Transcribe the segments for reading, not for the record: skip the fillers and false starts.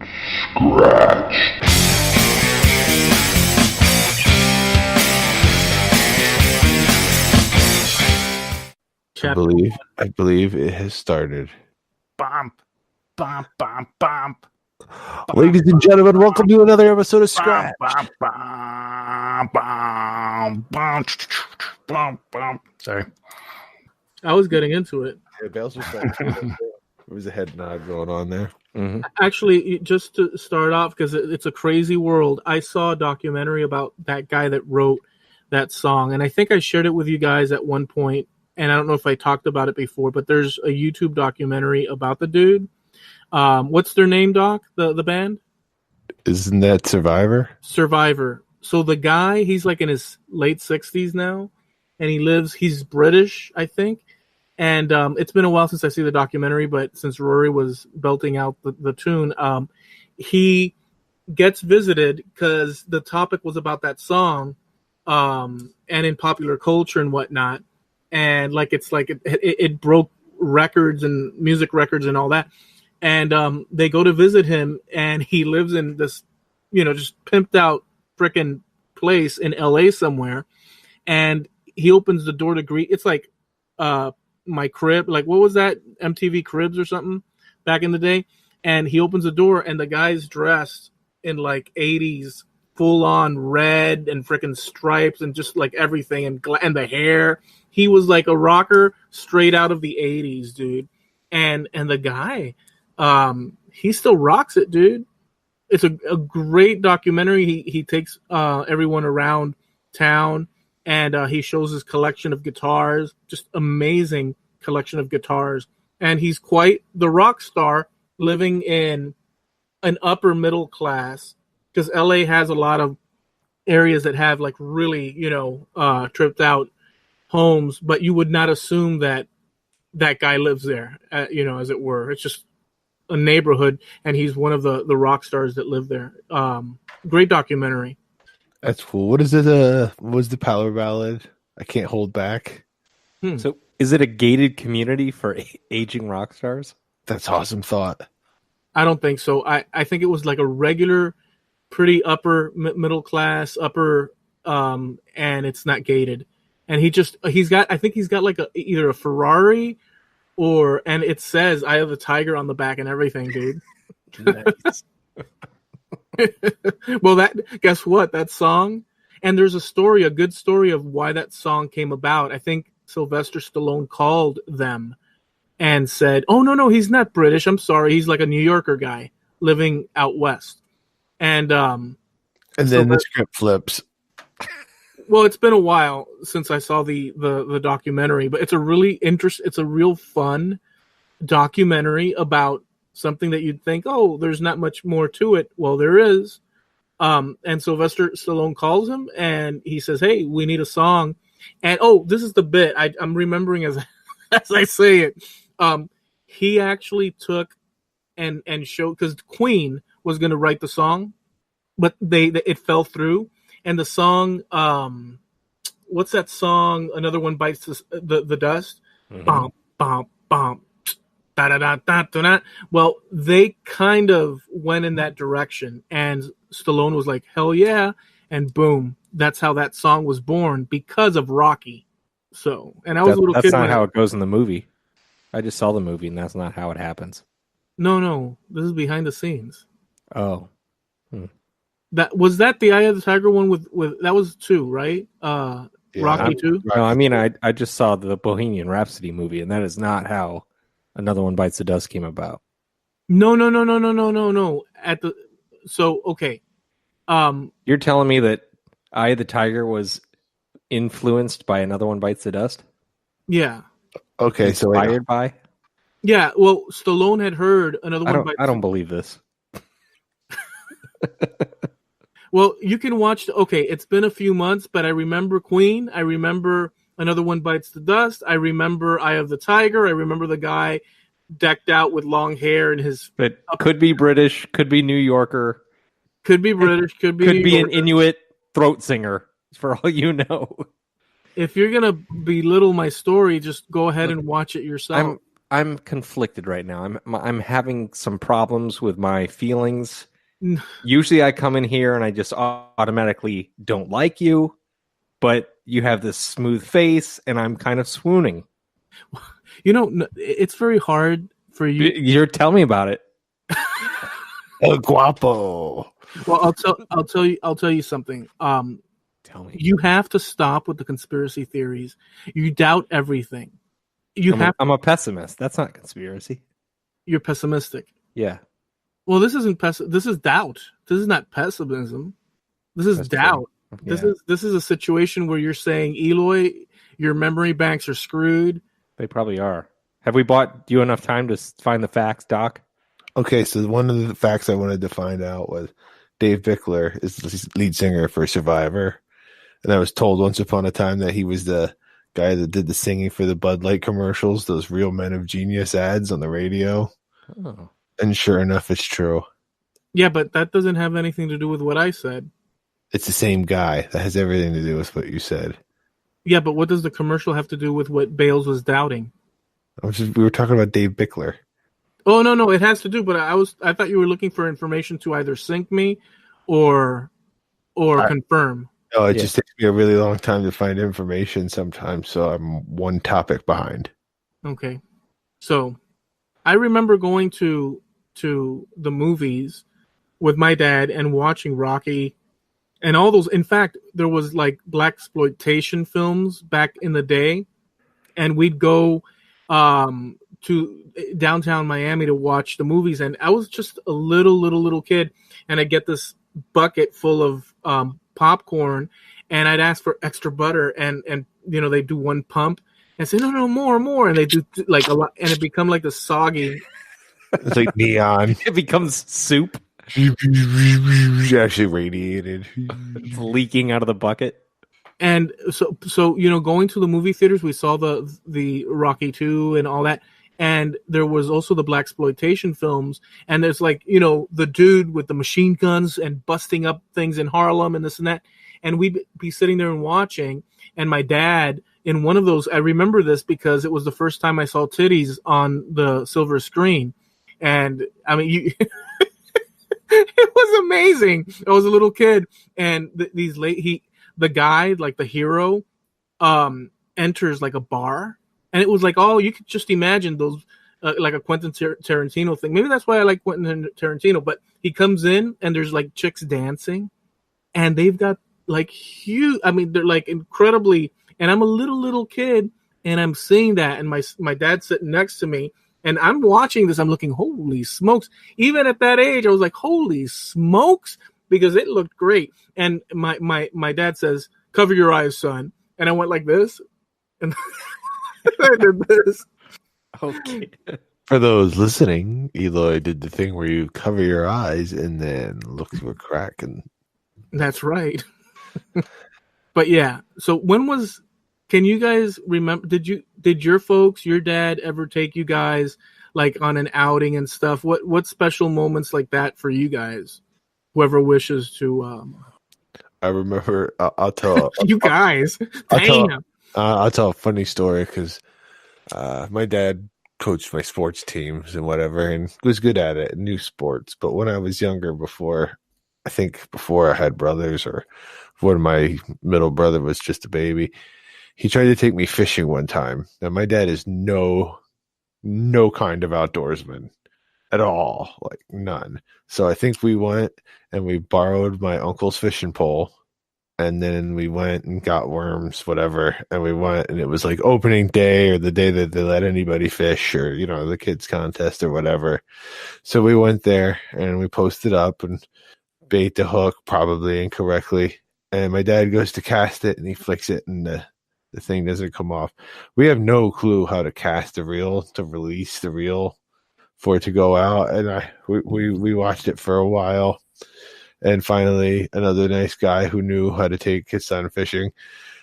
Scratch. I believe it has started. Bump, bump, bump, bump. Ladies and gentlemen, welcome to another episode of Scratch. Sorry. I was getting into it. Yeah, Bales was like, there was a head nod going on there. Mm-hmm. Actually, just to start off, because it's a crazy world, I saw a documentary about that guy that wrote that song, and I think I shared it with you guys at one point, and I don't know if I talked about it before, but there's a YouTube documentary about the dude. What's their name, Doc? The band? Isn't that Survivor? Survivor. So the guy, he's like in his late 60s now, and he's British, I think. And it's been a while since I see the documentary, but since Rory was belting out the tune, he gets visited because the topic was about that song and in popular culture and whatnot. And it broke records and music records and all that. And they go to visit him, and he lives in this, just pimped out freaking place in LA somewhere. And he opens the door to greet. It's like my crib, like what was that, MTV Cribs or something back in the day. And he opens the door, and the guy's dressed in like 80s full on red and freaking stripes and just like everything, and the hair. He was like a rocker straight out of the 80s, dude. And the guy, he still rocks it, dude. It's a great documentary. He takes everyone around town, and he shows his collection of guitars, just amazing collection of guitars. And he's quite the rock star, living in an upper middle class, because LA has a lot of areas that have like really, tripped out homes, but you would not assume that guy lives there, as it were. It's just a neighborhood, and he's one of the rock stars that live there. Great documentary. That's cool. What is it? What was the power ballad? I Can't Hold Back. So is it a gated community for aging rock stars? That's awesome thought. I don't think so. I think it was like a regular, pretty upper middle class, and it's not gated. And he's got like either a Ferrari and it says "I Have a Tiger" on the back and everything, dude. Nice. Well, guess what? That song, and there's a good story of why that song came about. I think Sylvester Stallone called them and said, "Oh, no, he's not British. I'm sorry. He's like a New Yorker guy living out west." And then the script flips. Well, it's been a while since I saw the documentary, but it's a really it's a real fun documentary about something that you'd think, oh, there's not much more to it. Well, there is. And Sylvester Stallone calls him, and he says, "Hey, we need a song." And this is the bit I'm remembering as I say it. He actually took and showed, because Queen was going to write the song, but it fell through. And the song, what's that song? Another One Bites the Dust. Mm-hmm. Bum, bum, bum. Da, da, da, da, da, da. Well, they kind of went in that direction, and Stallone was like, "Hell yeah!" And boom, that's how that song was born, because of Rocky. So, and I was a little kid. That's not how it goes in the movie. I just saw the movie, and that's not how it happens. No, this is behind the scenes. Oh. That the Eye of the Tiger one with that was 2, right? Yeah, Rocky 2. No, I mean I just saw the Bohemian Rhapsody movie, and that is not how Another One Bites the Dust came about. No. Okay. You're telling me that Eye of the Tiger was influenced by Another One Bites the Dust? Yeah. Okay, so inspired by? Yeah. Well, Stallone had heard Another One Bites. I don't believe this. Well, you can watch. Okay, it's been a few months, but I remember Queen. I remember Another One Bites the Dust. I remember Eye of the Tiger. I remember the guy decked out with long hair and his. It could be British, could be New Yorker, could be British, could be an Inuit throat singer, for all you know. If you're gonna belittle my story, just go ahead and watch it yourself. I'm conflicted right now. I'm having some problems with my feelings. Usually I come in here and I just automatically don't like you, but you have this smooth face and I'm kind of swooning. It's very hard for you. You're tell me about it. El Guapo. Well, I'll tell you something. Tell me. You have to stop with the conspiracy theories. You doubt everything. I'm a pessimist. That's not conspiracy. You're pessimistic. Yeah. Well, this isn't this is doubt. This is not pessimism. This is doubt. Yeah. This is a situation where you're saying, Eloy, your memory banks are screwed. They probably are. Have we bought you enough time to find the facts, Doc? Okay, so one of the facts I wanted to find out was Dave Bickler is the lead singer for Survivor. And I was told once upon a time that he was the guy that did the singing for the Bud Light commercials, those Real Men of Genius ads on the radio. Oh. And sure enough, it's true. Yeah, but that doesn't have anything to do with what I said. It's the same guy. That has everything to do with what you said. Yeah, but what does the commercial have to do with what Bales was doubting? We were talking about Dave Bickler. Oh, no, it has to do, but I thought you were looking for information to either sink me or confirm. No, it just takes me a really long time to find information sometimes, so I'm one topic behind. Okay. So I remember going to the movies with my dad and watching Rocky and all those. In fact, there was like blaxploitation films back in the day, and we'd go to downtown Miami to watch the movies. And I was just a little kid, and I'd get this bucket full of popcorn, and I'd ask for extra butter, and they do one pump and say no, more, and they do like a lot, and it become like the soggy. It's like neon. It becomes soup. Actually radiated. It's leaking out of the bucket. And so going to the movie theaters, we saw the Rocky 2 and all that. And there was also the blaxploitation films. And there's like, the dude with the machine guns and busting up things in Harlem and this and that. And we'd be sitting there and watching. And my dad, in one of those, I remember this because it was the first time I saw titties on the silver screen. And I mean, it was amazing. I was a little kid. And the guy, like the hero, enters like a bar. And it was like, you could just imagine those, like a Quentin Tarantino thing. Maybe that's why I like Quentin Tarantino. But he comes in and there's like chicks dancing, and they've got like huge. I mean, they're like incredibly. And I'm a little kid, and I'm seeing that, and my dad's sitting next to me, and I'm watching this. I'm looking, holy smokes! Even at that age, I was like, holy smokes, because it looked great. And my dad says, "Cover your eyes, son," and I went like this, and. I did this. Okay. For those listening, Eloy did the thing where you cover your eyes and then look through a crack. And that's right. But yeah, so can you guys remember, did your dad ever take you guys like on an outing and stuff? What special moments like that for you guys? Whoever wishes to I remember, I'll tell you guys. I'll tell a funny story because my dad coached my sports teams and whatever, and was good at it, knew sports. But when I was younger, before I had brothers, or when my middle brother was just a baby, he tried to take me fishing one time. Now, my dad is no kind of outdoorsman at all, like none. So I think we went and we borrowed my uncle's fishing pole. And then we went and got worms, whatever. And we went, and it was like opening day or the day that they let anybody fish, or, the kids contest or whatever. So we went there and we posted up and bait the hook, probably incorrectly. And my dad goes to cast it and he flicks it and the thing doesn't come off. We have no clue how to cast a reel, to release the reel for it to go out. And we watched it for a while. And finally, another nice guy who knew how to take his son fishing,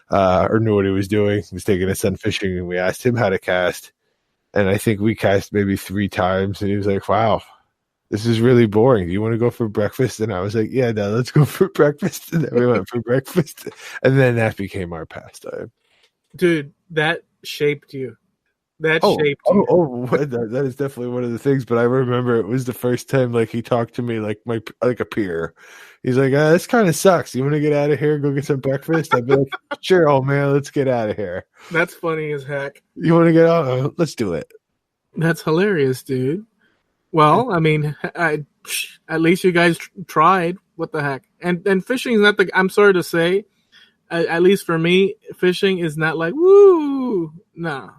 or knew what he was doing, was taking his son fishing, and we asked him how to cast. And I think we cast maybe 3 times, and he was like, "Wow, this is really boring. Do you want to go for breakfast?" And I was like, "Yeah, no, let's go for breakfast." And then we went for breakfast, and then that became our pastime. Dude, that shaped you. That Oh, shaped oh, you. oh that is definitely one of the things. But I remember it was the first time like he talked to me like a peer. He's like, "This kind of sucks. You want to get out of here? Go get some breakfast." I'd be like, "Sure, old man, let's get out of here." That's funny as heck. You want to get out? Let's do it. That's hilarious, dude. Well, I mean, at least you guys tried. What the heck? And fishing is not the. I'm sorry to say, at least for me, fishing is not like woo. No,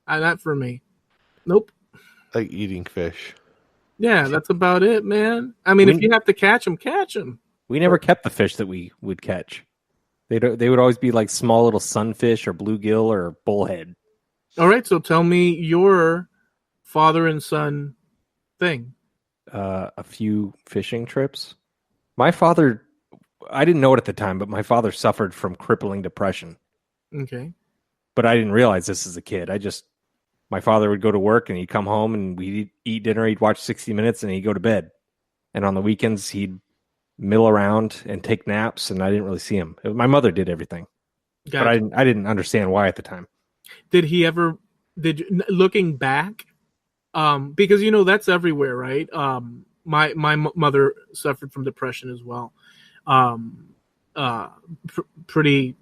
not for me. Nope. Like eating fish. Yeah, that's about it, man. I mean, if you have to catch them, catch them. We never kept the fish that we would catch. They would always be like small little sunfish or bluegill or bullhead. All right, so tell me your father and son thing. A few fishing trips. My father, I didn't know it at the time, but my father suffered from crippling depression. Okay. But I didn't realize this as a kid. My father would go to work and he'd come home and we'd eat dinner, he'd watch 60 Minutes and he'd go to bed. And on the weekends, he'd mill around and take naps, and I didn't really see him. My mother did everything. Gotcha. But I didn't understand why at the time. Did he ever, looking back, because, that's everywhere, right? My mother suffered from depression as well. Pretty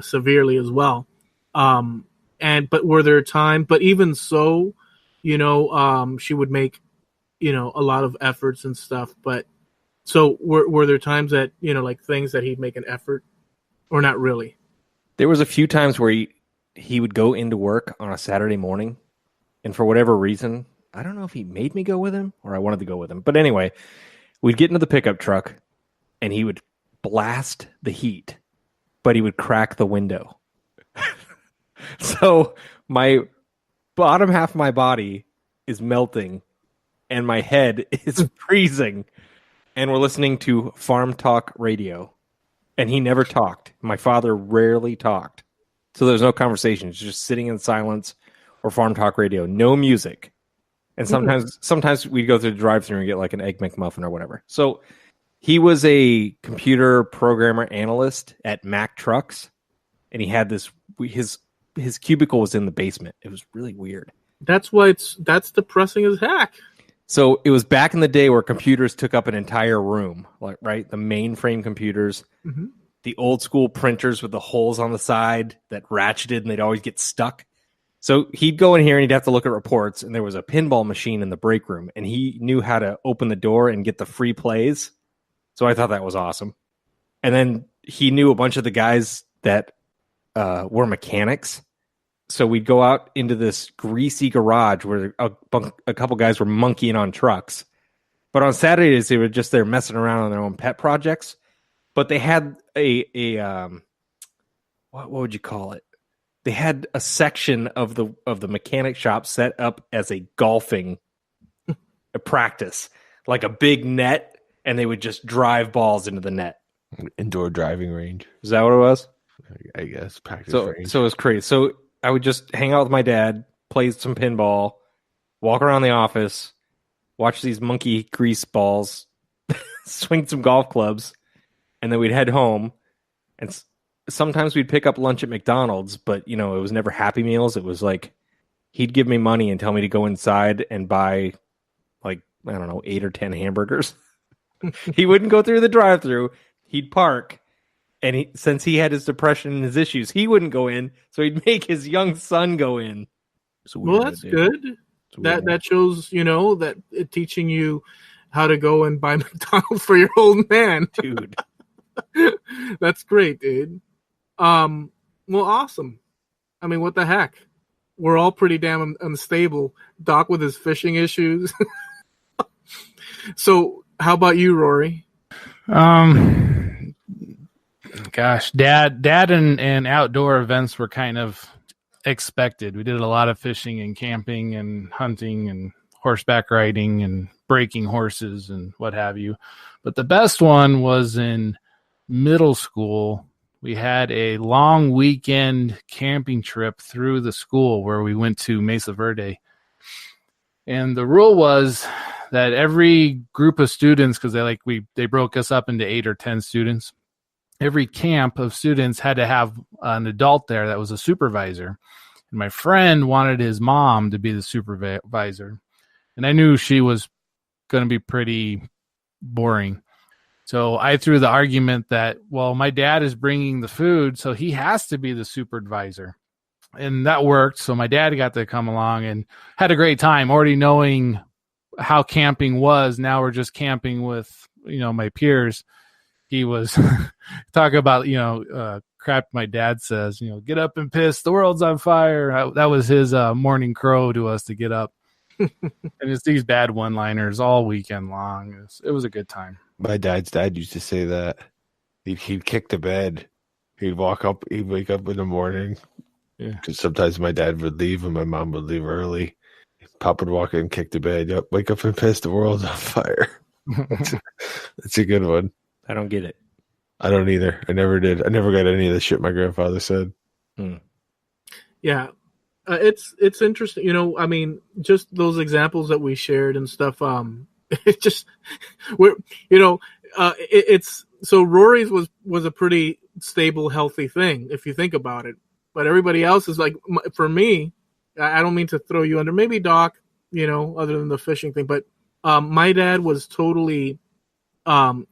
severely as well. But were there times, but even so, she would make, a lot of efforts and stuff. But so were there times that, like things that he'd make an effort or not really? There was a few times where he would go into work on a Saturday morning, and for whatever reason, I don't know if he made me go with him or I wanted to go with him. But anyway, we'd get into the pickup truck and he would blast the heat, but he would crack the window. So my bottom half of my body is melting and my head is freezing. And we're listening to Farm Talk Radio. And he never talked. My father rarely talked. So there's no conversation. It's just sitting in silence or Farm Talk Radio. No music. And sometimes we'd go through the drive-thru and get like an Egg McMuffin or whatever. So he was a computer programmer analyst at Mack Trucks. And he had his cubicle was in the basement. It was really weird. That's depressing as heck. So it was back in the day where computers took up an entire room, like right, the mainframe computers, the old school printers with the holes on the side that ratcheted and they'd always get stuck. So he'd go in here and he'd have to look at reports, and there was a pinball machine in the break room, and he knew how to open the door and get the free plays. So I thought that was awesome. And then he knew a bunch of the guys that were mechanics. So we'd go out into this greasy garage where a couple guys were monkeying on trucks. But on Saturdays, they were just there messing around on their own pet projects. But they had what would you call it? They had a section of the mechanic shop set up as a golfing practice, like a big net, and they would just drive balls into the net. Indoor driving range. Is that what it was? I guess practice range. So it was crazy. So I would just hang out with my dad, play some pinball, walk around the office, watch these monkey grease balls, swing some golf clubs, and then we'd head home. And sometimes we'd pick up lunch at McDonald's, but it was never Happy Meals. It was like he'd give me money and tell me to go inside and buy like, I don't know, 8 or 10 hamburgers. He wouldn't go through the drive-thru. He'd park. And since he had his depression and his issues, he wouldn't go in. So he'd make his young son go in. Well, that's good. That shows, that teaching you how to go and buy McDonald's for your old man. Dude. That's great, dude. Well, awesome. I mean, what the heck? We're all pretty damn unstable. Doc with his fishing issues. So how about you, Rory? Gosh, dad and outdoor events were kind of expected. We did a lot of fishing and camping and hunting and horseback riding and breaking horses and what have you. But the best one was in middle school. We had a long weekend camping trip through the school where we went to Mesa Verde. And the rule was that every group of students, because they broke us up into 8 or 10 students, every camp of students had to have an adult there that was a supervisor. And my friend wanted his mom to be the supervisor. And I knew she was going to be pretty boring. So I threw the argument that, well, my dad is bringing the food, so he has to be the supervisor. And that worked. So my dad got to come along and had a great time already knowing how camping was. Now we're just camping with, my peers. He was talking about, crap my dad says, get up and piss, the world's on fire. That was his morning crow to us to get up. And it's these bad one-liners all weekend long. It was a good time. My dad's dad used to say that. He'd kick the bed. He'd wake up in the morning. Yeah. Because sometimes my dad would leave and my mom would leave early. Pop would walk in, kick the bed. Yep, wake up and piss, the world's on fire. That's a good one. I don't get it. I don't either. I never did. I never got any of the shit my grandfather said. Yeah. It's interesting. Just those examples that we shared and stuff. It just, it's so Rory's was a pretty stable, healthy thing if you think about it. But everybody else is like, for me, I don't mean to throw you under. Maybe Doc, other than the fishing thing. But my dad was totally, not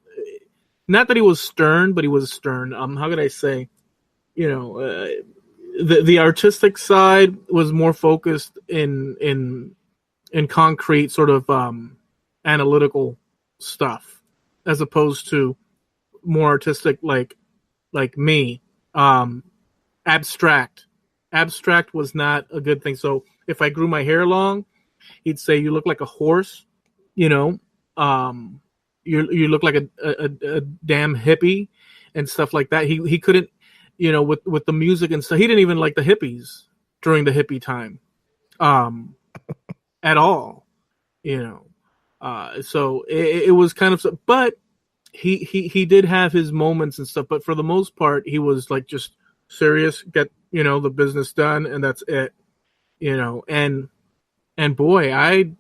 that he was stern, but he was stern. How could I say? The artistic side was more focused in concrete sort of analytical stuff, as opposed to more artistic like me. Abstract was not a good thing. So if I grew my hair long, he'd say, you look like a horse, you look like a damn hippie and stuff like that. He couldn't, with the music and stuff, he didn't even like the hippies during the hippie time at all, so it was kind of, but he did have his moments and stuff, but for the most part, he was like just serious, get the business done, and that's it, and boy, I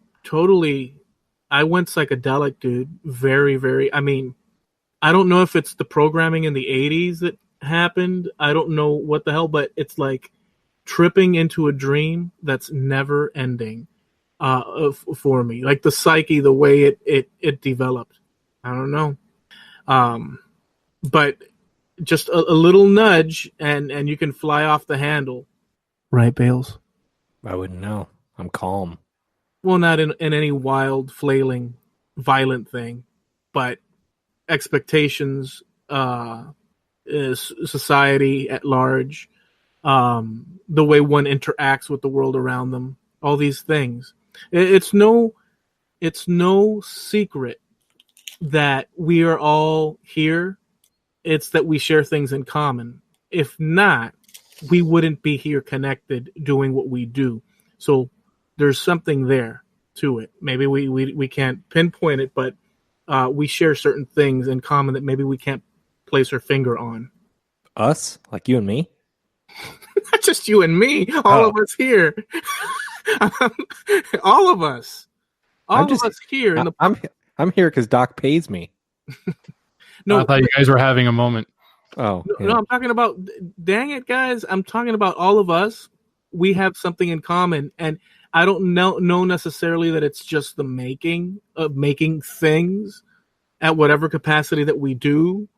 went psychedelic, dude. Very, very. I don't know if it's the programming in the 80s that happened. I don't know what the hell, but it's like tripping into a dream that's never ending for me. Like the psyche, the way it developed. I don't know. But just a little nudge and you can fly off the handle. Right, Bales? I wouldn't know. I'm calm. Well, not in any wild, flailing, violent thing, but expectations, society at large, the way one interacts with the world around them, all these things. It's no secret that we are all here. It's that we share things in common. If not, we wouldn't be here connected doing what we do. So there's something there to it. Maybe we can't pinpoint it, but we share certain things in common that maybe we can't place our finger on. Us? Like you and me? Not just you and me. All of us here. All of us. All of us here. I'm here because Doc pays me. No, I thought you guys were having a moment. Oh, no, I'm talking about, dang it, guys. I'm talking about all of us. We have something in common. And I don't know necessarily that it's just the making things at whatever capacity that we do.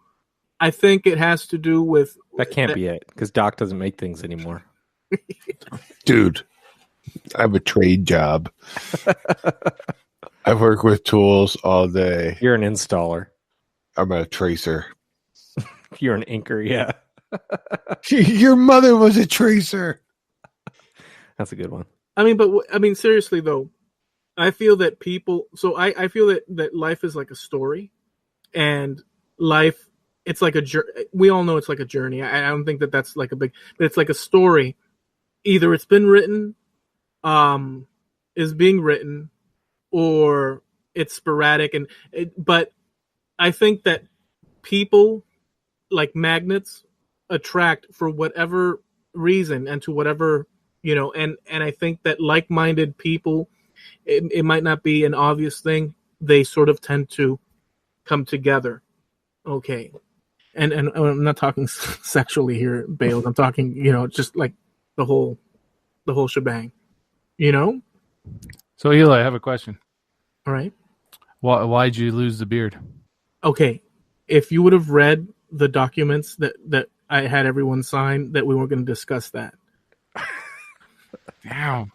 I think it has to do with... That can't be it, because Doc doesn't make things anymore. Dude, I have a trade job. I work with tools all day. You're an installer. I'm a tracer. You're an inker, yeah. Your mother was a tracer. That's a good one. Seriously though, I feel that I feel that life is like a story, and life, it's like a journey. We all know it's like a journey. I don't think that that's like but it's like a story. Either it's been written, is being written, or it's sporadic. But I think that people, like magnets, attract for whatever reason and to whatever, and I think that like-minded people, it might not be an obvious thing, they sort of tend to come together. Okay. And I'm not talking sexually here, Bales. I'm talking, just like the whole the whole shebang. You know? So Eli, I have a question. All right. Why'd you lose the beard? Okay. If you would have read the documents that I had everyone sign, that we weren't going to discuss that. Damn.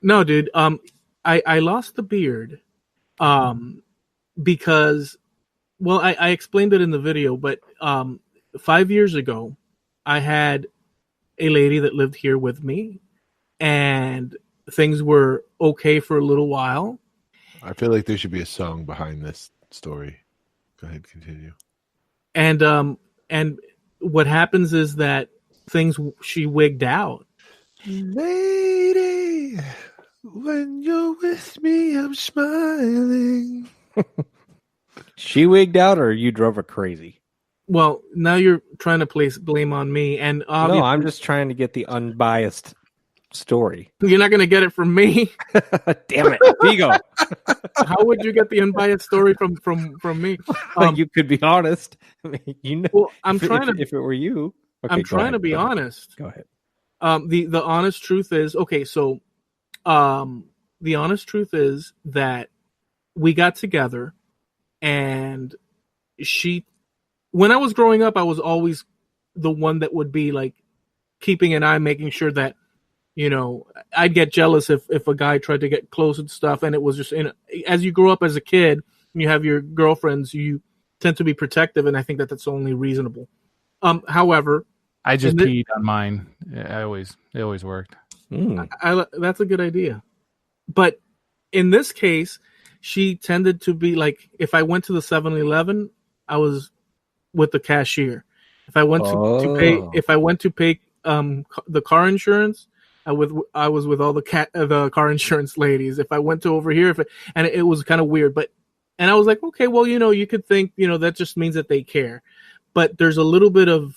No, dude. I lost the beard, because, well, I explained it in the video, but 5 years ago, I had a lady that lived here with me, and things were okay for a little while. I feel like there should be a song behind this story. Go ahead, continue. And what happens is that she wigged out. Lady, when you're with me, I'm smiling. She wigged out, or you drove her crazy? Well, now you're trying to place blame on me, and No, I'm just trying to get the unbiased story. you're not going to get it from me. Damn it, Vigo. How would you get the unbiased story from me? You could be honest. I mean, you know, Well, if it were you. Okay, I'm go trying ahead, to be go ahead. honest. Go ahead. The honest truth is, okay, so the honest truth is that we got together, and when I was growing up, I was always the one that would be like keeping an eye, making sure that, you know, I'd get jealous if a guy tried to get close and stuff. And it was just, as you grow up as a kid, and you have your girlfriends, you tend to be protective. And I think that's only reasonable. However, I just peed on mine. It always worked. That's a good idea. But in this case, she tended to be like, if I went to the 7-Eleven, I was with the cashier. If I went to pay the car insurance, I was with all the car insurance ladies. If I went to over here, and it was kind of weird, and I was like, okay, well, you know, you could think, you know, that just means that they care. But there's a little bit of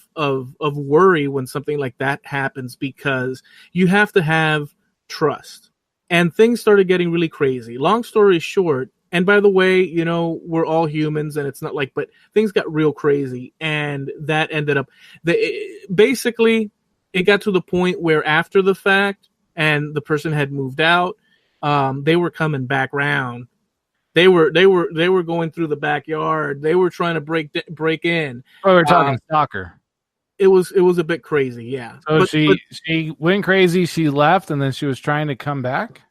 worry when something like that happens, because you have to have trust. And things started getting really crazy. Long story short, and by the way, you know, we're all humans, and it's not like, but things got real crazy, and that ended up, basically, it got to the point where after the fact, and the person had moved out, they were coming back round. They were going through the backyard. They were trying to break in. Oh, we're talking soccer. It was a bit crazy, yeah. So she went crazy. She left, and then she was trying to come back.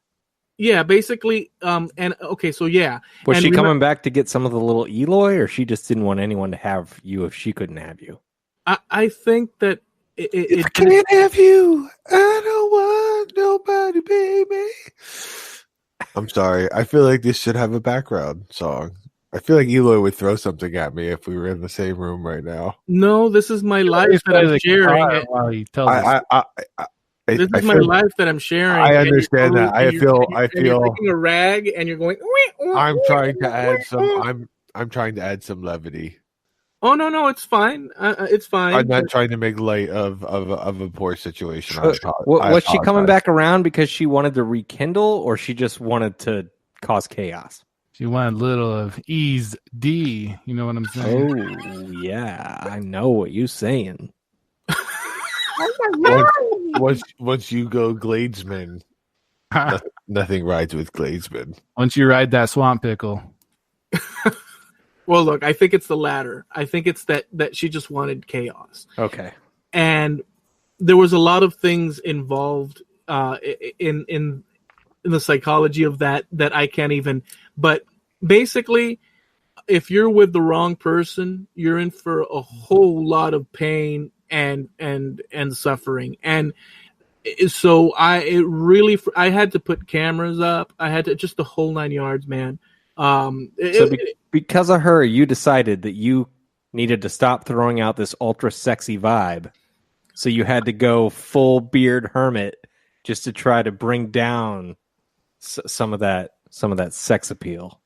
Yeah, basically. And okay, so yeah. Was she coming back to get some of the little Eloy, or she just didn't want anyone to have you if she couldn't have you? I think that if I can't have you, I don't want nobody, baby. I'm sorry. I feel like this should have a background song. I feel like Eloy would throw something at me if we were in the same room right now. No, this is my life that I'm sharing. While he tells this is my life that I'm sharing. I understand that. I feel. You're taking a rag and you're going. I'm trying to add some. I'm trying to add some levity. Oh no, it's fine. It's fine. I'm not trying to make light of a poor situation. Was she coming back around because she wanted to rekindle, or she just wanted to cause chaos? She wanted a little of ease D. You know what I'm saying? Oh yeah, I know what you're saying. Once you go Gladesman, nothing rides with Gladesman. Once you ride that swamp pickle. Well, look, I think it's the latter. I think it's that she just wanted chaos. Okay. And there was a lot of things involved in the psychology of that I can't even. But basically, if you're with the wrong person, you're in for a whole lot of pain and suffering. And so I had to put cameras up. I had to, just the whole 9 yards, man. Because of her, you decided that you needed to stop throwing out this ultra sexy vibe. So you had to go full beard hermit just to try to bring down some of that sex appeal.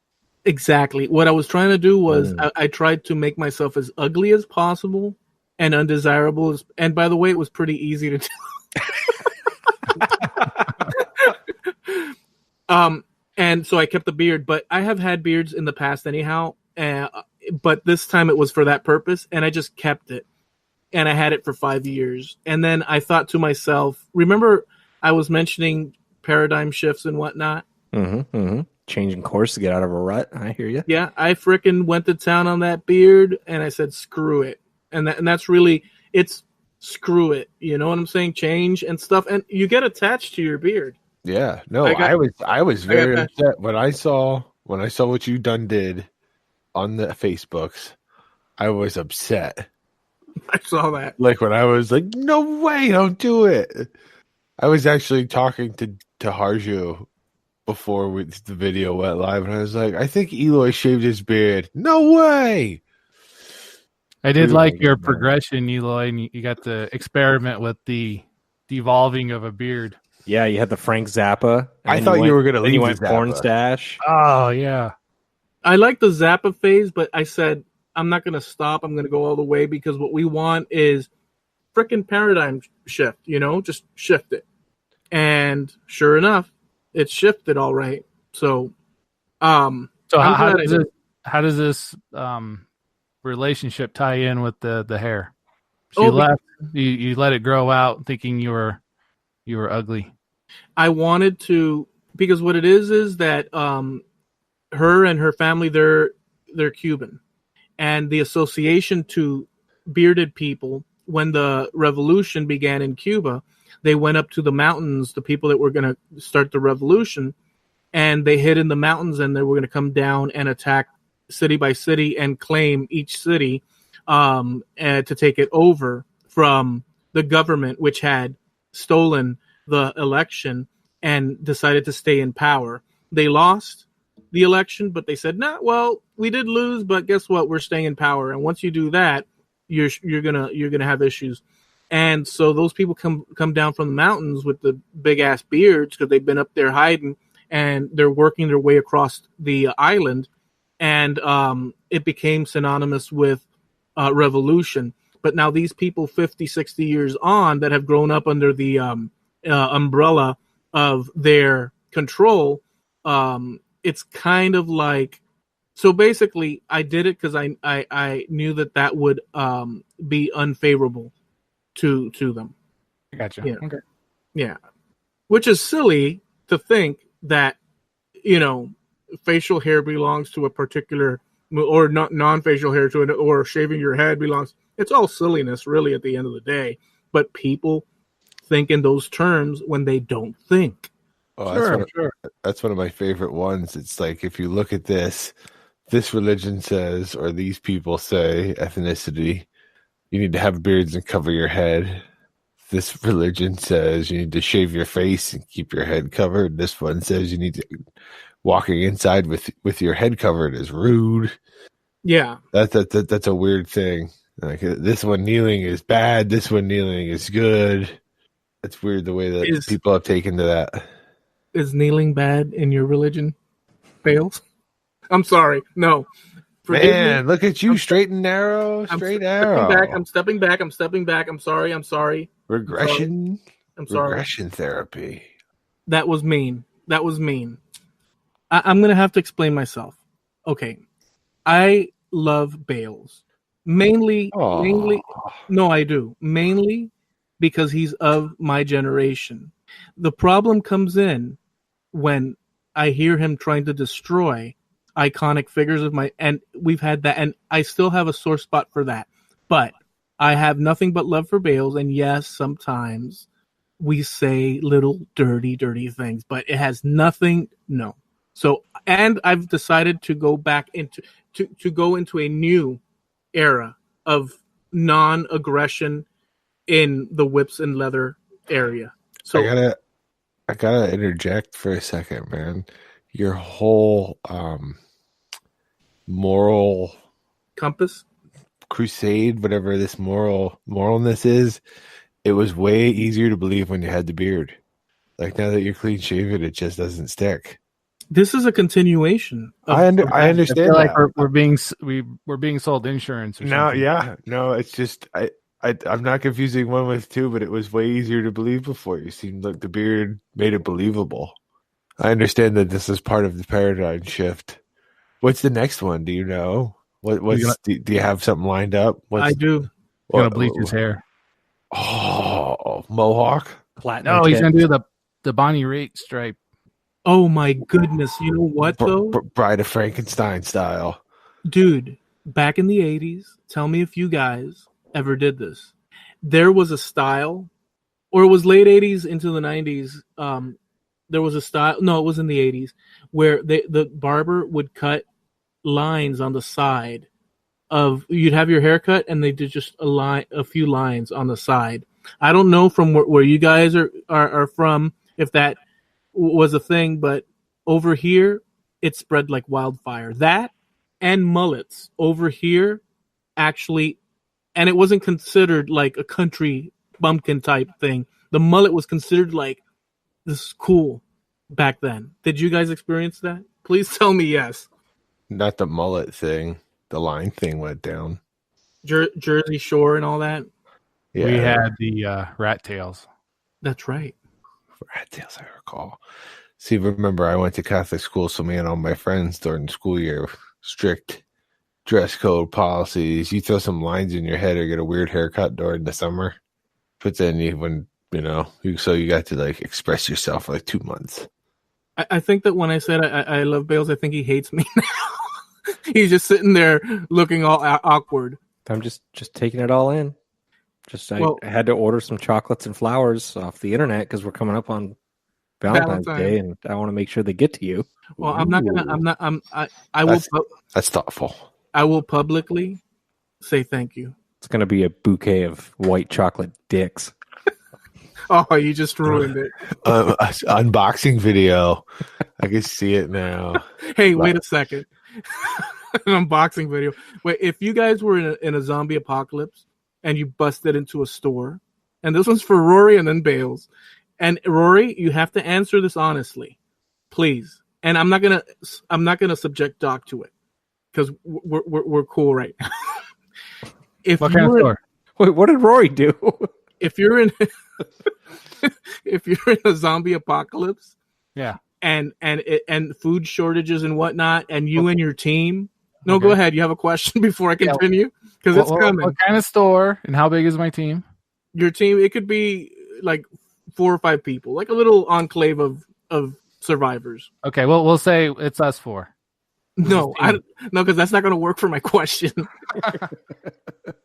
Exactly. What I was trying to do was I tried to make myself as ugly as possible and undesirable as, and by the way, it was pretty easy to do. And so I kept the beard, but I have had beards in the past anyhow. But this time it was for that purpose, and I just kept it. And I had it for 5 years. And then I thought to myself, remember I was mentioning paradigm shifts and whatnot. Changing course to get out of a rut. I hear you. Yeah, I frickin' went to town on that beard, and I said, screw it. And that's really, it's screw it. You know what I'm saying? Change and stuff. And you get attached to your beard. Yeah. No, I was very upset when I saw what you did on the Facebooks. I was upset. I saw that. Like when I was like, no way, don't do it. I was actually talking to Harju before the video went live, and I was like, I think Eloy shaved his beard. No way. I did like your progression, Eloy, and you got to experiment with the devolving of a beard. Yeah, you had the Frank Zappa. I thought you were going to leave. You went porn stash. Oh yeah. I like the Zappa phase, but I said I'm not going to stop. I'm going to go all the way because what we want is freaking paradigm shift. You know, just shift it. And sure enough, it shifted all right. So, how does this relationship tie in with the hair? She left. You let it grow out, thinking you were ugly. I wanted to, because what it is that her and her family, they're Cuban, and the association to bearded people when the revolution began in Cuba. They went up to the mountains, the people that were going to start the revolution, and they hid in the mountains, and they were going to come down and attack city by city and claim each city and to take it over from the government, which had stolen the election and decided to stay in power. They lost the election, but they said, "Nah, well, we did lose, but guess what? We're staying in power. And once you do that, you're gonna have issues." And so those people come down from the mountains with the big ass beards because they've been up there hiding, and they're working their way across the island, and it became synonymous with revolution. But now these people 50, 60 years on that have grown up under the umbrella of their control, it's kind of like, so basically I did it because I knew that would be unfavorable to them. Gotcha. Yeah. Okay. Yeah. Which is silly to think that, facial hair belongs to a particular, or non-facial hair or shaving your head belongs. It's all silliness, really, at the end of the day. But people think in those terms when they don't think. Oh, Sure. That's one of my favorite ones. It's like, if you look at this religion says, or these people say, ethnicity, you need to have beards and cover your head. This religion says you need to shave your face and keep your head covered. This one says you need to, walking inside with your head covered is rude. Yeah. That's a weird thing. Like, this one kneeling is bad. This one kneeling is good. It's weird the way that people have taken to that. Is kneeling bad in your religion, Bales? I'm sorry. No. Man, look at you, straight and narrow, arrow. I'm stepping back. I'm sorry. Regression. I'm sorry. Regression therapy. That was mean. I'm going to have to explain myself. Okay. I love Bales. Mainly, no, I do. Mainly because he's of my generation. The problem comes in when I hear him trying to destroy iconic figures of and we've had that, and I still have a sore spot for that. But I have nothing but love for Bales, and yes, sometimes we say little dirty things, but it has nothing. No. So, and I've decided to go back into a new era of non-aggression in the whips and leather area. So I gotta interject for a second, man. Your whole moral compass crusade, whatever this moralness is, it was way easier to believe when you had the beard. Like, now that you're clean shaven, it just doesn't stick. This is a continuation. I understand. I feel like we're being sold insurance. Or something. No. It's just I'm not confusing one with two, but it was way easier to believe before. You seemed like the beard made it believable. I understand that this is part of the paradigm shift. What's the next one? Do you know? Do you have something lined up? I do. Gonna bleach his hair. Oh, mohawk. Platinum. No, he's tips. gonna do the Bonnie Raitt stripe. Oh my goodness! You know what though, Bride of Frankenstein style. dude? Back in the '80s, tell me if you guys ever did this. There was a style, or it was late '80s into the '90s. There was a style. No, it was in the '80s where the barber would cut lines on the side of. You'd have your haircut, and they did just a few lines on the side. I don't know from where you guys are from if that was a thing, but over here it spread like wildfire. That and mullets over here actually, and it wasn't considered like a country bumpkin type thing. The mullet was considered like, this is cool back then. Did you guys experience that? Please tell me yes. Not the mullet thing. The line thing went down. Jersey Shore and all that. Yeah, We had the rat tails. That's right. rat tails, I recall. See, remember, I went to Catholic school, so me and all my friends during the school year, strict dress code policies. You throw some lines in your head or get a weird haircut during the summer, but then you got to like express yourself for like 2 months. I think that when I said I love Bales, I think he hates me now. He's just sitting there looking all awkward. I'm just taking it all in. I had to order some chocolates and flowers off the internet because we're coming up on Valentine's Day, and I want to make sure they get to you. Well, I will. That's thoughtful. I will publicly say thank you. It's going to be a bouquet of white chocolate dicks. Oh, you just ruined it. Unboxing video. I can see it now. Hey, wait a second. An unboxing video. Wait, if you guys were in a zombie apocalypse and you busted into a store, and this one's for Rory and then Bales. And Rory, you have to answer this honestly, please. And I'm not gonna subject Doc to it because we're cool right now. What kind of store? Wait, what did Rory do? If you're in a zombie apocalypse, yeah, and food shortages and whatnot, and you and your team. No, okay. Go ahead. You have a question before I continue? Because it's coming. What kind of store and how big is my team? Your team, it could be like 4 or 5 people, like a little enclave of survivors. Okay, well, we'll say it's us 4. No, because that's not going to work for my question.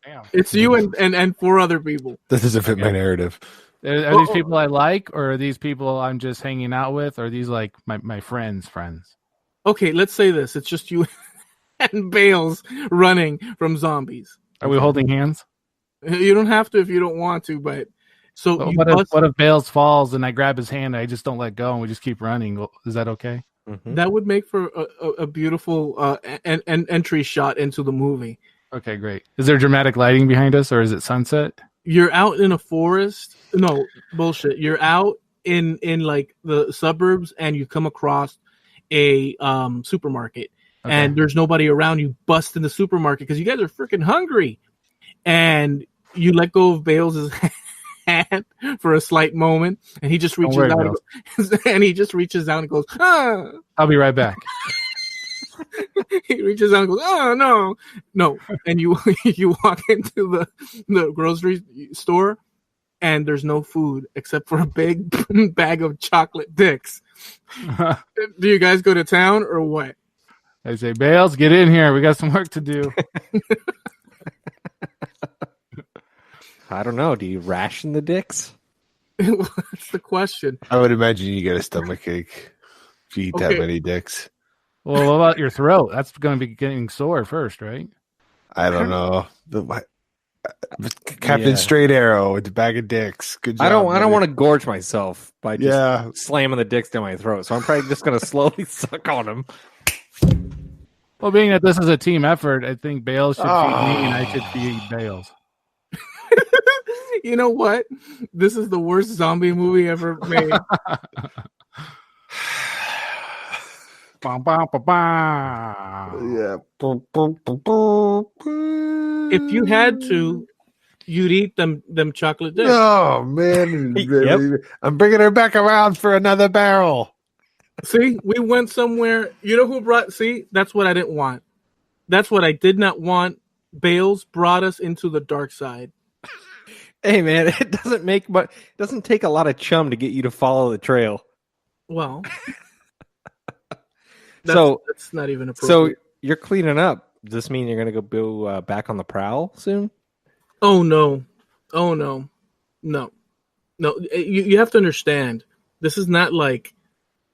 Damn. It's you and 4 other people. This doesn't fit my narrative. Are these people I like, or are these people I'm just hanging out with, or are these like my friends' friends? Okay, let's say this. It's just you and Bales running from zombies. Are we holding hands? You don't have to if you don't want to, but so what if Bales falls and I grab his hand and I just don't let go and we just keep running? Is that okay? Mm-hmm. That would make for a beautiful an entry shot into the movie. Okay, great. Is there dramatic lighting behind us, or is it sunset? You're out in a forest. No, bullshit. You're out in like the suburbs, and you come across a supermarket, and there's nobody around. You bust in the supermarket because you guys are freaking hungry, and you let go of Bales' hand for a slight moment, and he just reaches out and goes, ah. I'll be right back. He reaches out and goes, oh no, and you walk into the grocery store, and there's no food except for a big bag of chocolate dicks. Do you guys go to town or what? I say, Bales, get in here. We got some work to do. I don't know. Do you ration the dicks? That's the question. I would imagine you get a stomachache if you eat that many dicks. Well, what about your throat? That's going to be getting sore first, right? I don't know. Captain Straight Arrow with the bag of dicks. Good job. I don't want to gorge myself by just slamming the dicks down my throat. So I'm probably just going to slowly suck on them. Well, being that this is a team effort, I think Bales should feed me and I should feed Bales. You know what? This is the worst zombie movie ever made. Yeah. If you had to, you'd eat them chocolate dicks. Oh man! Yep. I'm bringing her back around for another barrel. See, we went somewhere. You know who brought? See, that's what I didn't want. That's what I did not want. Bales brought us into the dark side. Hey man, it doesn't take a lot of chum to get you to follow the trail. Well, that's not even appropriate. So you're cleaning up. Does this mean you're gonna go back on the prowl soon? Oh no. You have to understand. This is not like.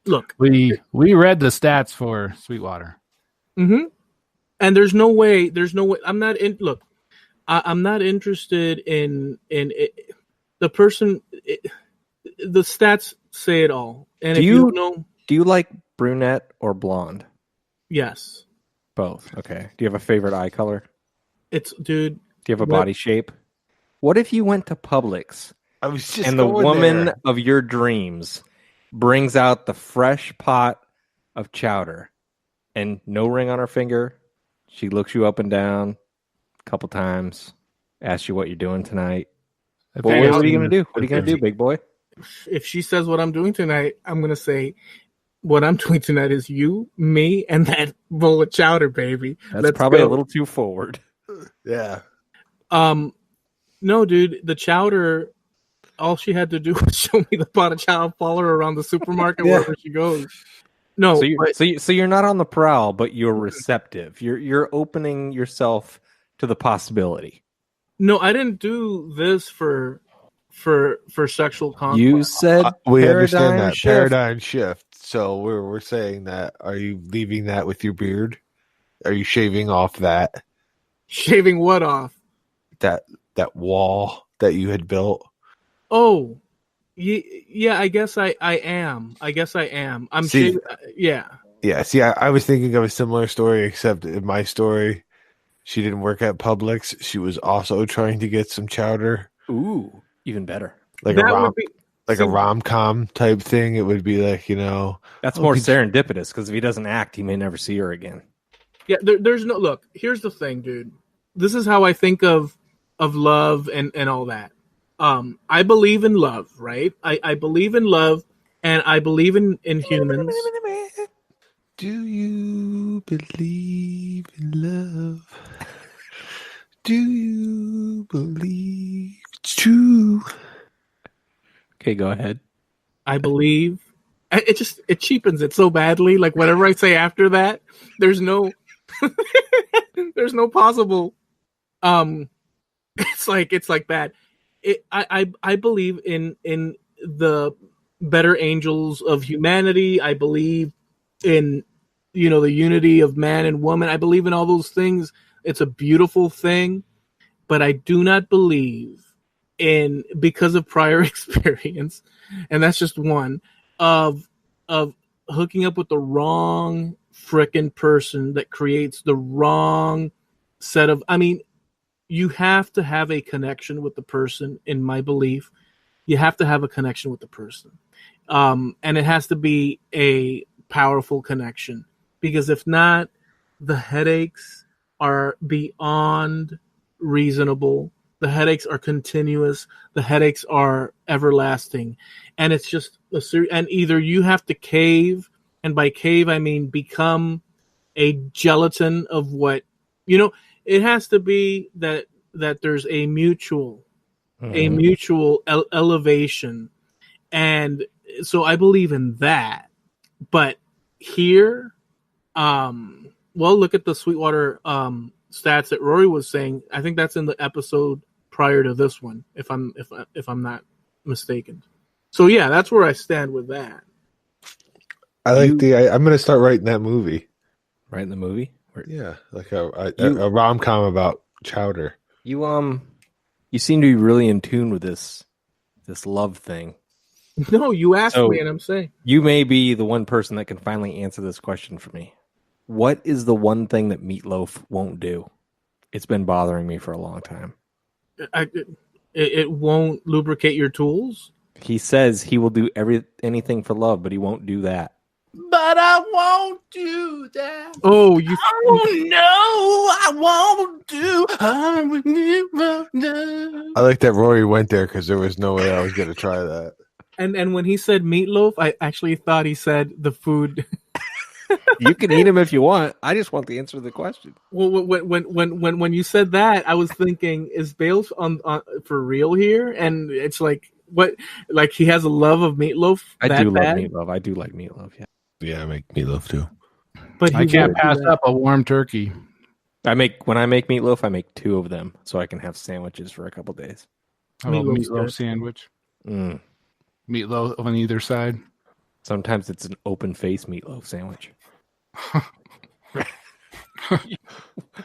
Look, we read the stats for Sweetwater. Mm-hmm. And there's no way. I'm not in. Look, I'm not interested in it, the person. The stats say it all. And if you don't know, do you like brunette or blonde? Yes, both. Okay. Do you have a favorite eye color? Dude. Do you have a body shape? What if you went to Publix? I was just and the woman of your dreams brings out the fresh pot of chowder and no ring on her finger. She looks you up and down a couple times, asks you what you're doing tonight. What are you going to do? What are you going to do, big boy? If she says what I'm doing tonight, I'm going to say, what I'm doing tonight is you, me, and that bowl of chowder, baby. That's probably a little too forward. Yeah. No, dude, the chowder, all she had to do was show me the pot of chowder, follow her around the supermarket wherever she goes. No, so you're not on the prowl, but you're receptive. You're opening yourself to the possibility. No, I didn't do this for sexual conquest. You said we understand that paradigm shift. So we're saying that. Are you leaving that with your beard? Are you shaving off that? Shaving what off? That wall that you had built. Oh, yeah. I guess I am. I'm shaving. Yeah. Yeah. See, I was thinking of a similar story, except in my story, she didn't work at Publix. She was also trying to get some chowder. Ooh, even better. Like a rom-com type thing. It would be like, that's more serendipitous, because if he doesn't act, he may never see her again. Yeah, there's no look. Here's the thing, dude. This is how I think of love and all that. I believe in love, right? I believe in love, and I believe in humans. Do you believe in love? Do you believe it's true? Okay, go ahead. I believe. It cheapens it so badly. Like whatever I say after that, there's no possible. It's like that. I believe in the better angels of humanity. I believe in the unity of man and woman. I believe in all those things. It's a beautiful thing, but I do not believe in, because of prior experience, and that's just one, of hooking up with the wrong frickin' person that creates the wrong set of. I mean, you have to have a connection with the person. In my belief, you have to have a connection with the person, and it has to be a powerful connection, because if not, the headaches are beyond reasonable. The headaches are continuous. The headaches are everlasting, and it's just a series. And either you have to cave, and by cave I mean become a gelatin of what It has to be that there's a mutual elevation, and so I believe in that. But here, look at the Sweetwater stats that Rory was saying. I think that's in the episode prior to this one, if I'm not mistaken. So yeah, that's where I stand with that. I like I'm going to start writing that movie. Writing the movie? Yeah, like a rom-com about chowder. You seem to be really in tune with this love thing. No, you asked me, and I'm saying you may be the one person that can finally answer this question for me. What is the one thing that Meatloaf won't do? It's been bothering me for a long time. It won't lubricate your tools. He says he will do anything for love, but he won't do that. But I won't do that. Oh, you! Oh no, I won't do. I like that Rory went there, because there was no way I was going to try that. And when he said meatloaf, I actually thought he said the food. You can eat them if you want. I just want the answer to the question. Well, when you said that, I was thinking, is Bales on for real here? And it's like, what? Like he has a love of meatloaf. I that do bad? love meatloaf. I do like meatloaf. Yeah. Yeah, I make meatloaf too. But I he can't won't do pass that. up a warm turkey. When I make meatloaf, I make 2 of them so I can have sandwiches for a couple days. How about Meatloaf's meatloaf good. sandwich? Mm. Meatloaf on either side. Sometimes it's an open face meatloaf sandwich.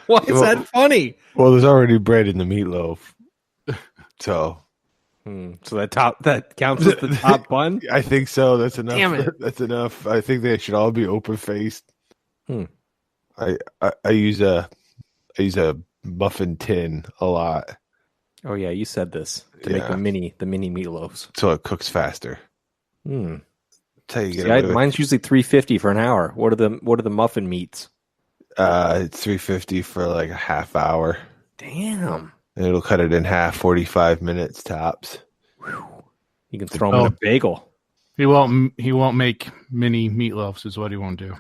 Why is that funny? Well, there's already bread in the meatloaf, so So that counts as the top bun. I think so. That's enough. Damn it. That's enough. I think they should all be open faced. Hmm. I use a muffin tin a lot, Oh yeah, you said this to make the mini meatloafs. so it cooks faster. Hmm. That's how you get See, away with it. mine's usually $3.50 for an hour. What are the muffin meats? It's $3.50 for like a half hour, Damn. and it'll cut it in half, 45 minutes tops. You can throw them in a bagel. He won't make mini meatloafs is what he won't do.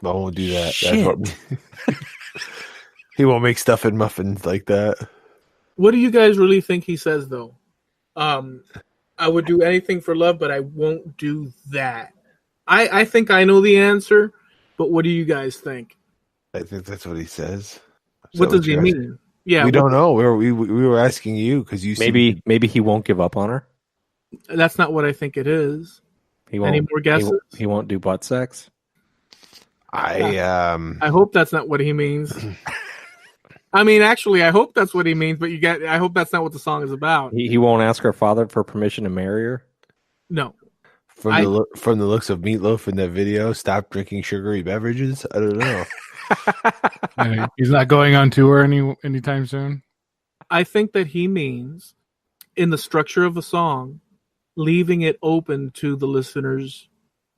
I won't do that. Shit. He won't make stuff in muffins like that. What do you guys really think he says though? I would do anything for love, but I won't do that. I think I know the answer, but what do you guys think? I think that's what he says. Is What that does he you're asking? mean? Yeah, We don't know. We were asking you because you Maybe he won't give up on her. that's not what I think it is. He won't. Any more guesses? He won't do butt sex. I hope that's not what he means. I mean, actually, I hope that's what he means, but I hope that's not what the song is about. He won't ask her father for permission to marry her. No. from the looks of Meatloaf in that video, stop drinking sugary beverages. I don't know. He's not going on tour anytime soon. I think that he means, in the structure of the song, leaving it open to the listeners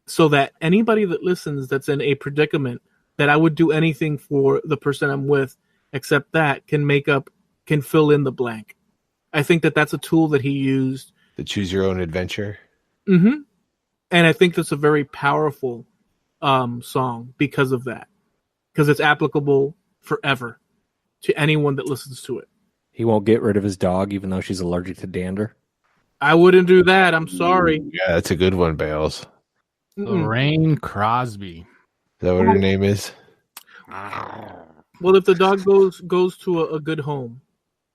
so that anybody that listens that's in a predicament that I would do anything for the person I'm with except that can fill in the blank. I think that that's a tool that he used. To choose your own adventure. Mm-hmm. And I think that's a very powerful song because of that. Because it's applicable forever to anyone that listens to it. He won't get rid of his dog, even though she's allergic to dander. I wouldn't do that. I'm sorry. Yeah, that's a good one, Bales. Lorraine Crosby. Is that what her name is? Well, if the dog goes to a good home,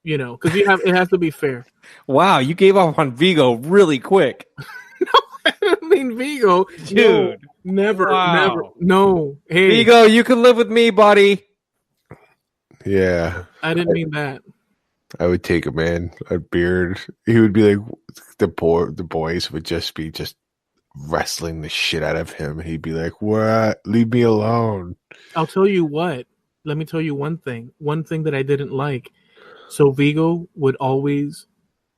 because it has to be fair. Wow, you gave up on Vigo really quick. I don't mean Vigo, Dude. No, never, Wow. never. No, hey, Vigo, you can live with me, buddy. Yeah, I didn't mean that. I would take a man, a beard. He would be like the boys would just be wrestling the shit out of him. He'd be like, "What? Leave me alone." I'll tell you what. Let me tell you one thing. One thing that I didn't like. So Vigo would always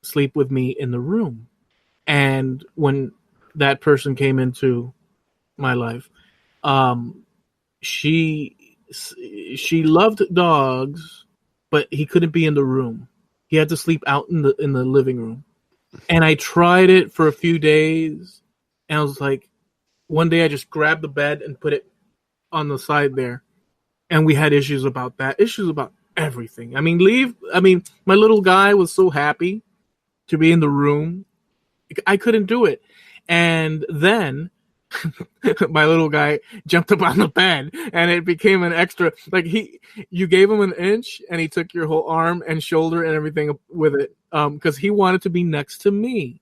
sleep with me in the room, and when that person came into my life, she loved dogs, but he couldn't be in the room. He had to sleep out in the living room. And I tried it for a few days, and I was like, one day I just grabbed the bed and put it on the side there, and we had issues about that. Issues about everything. I mean, my little guy was so happy to be in the room. I couldn't do it. And then my little guy jumped up on the bed, and it became an extra, like you gave him an inch and he took your whole arm and shoulder and everything with it. Cause he wanted to be next to me,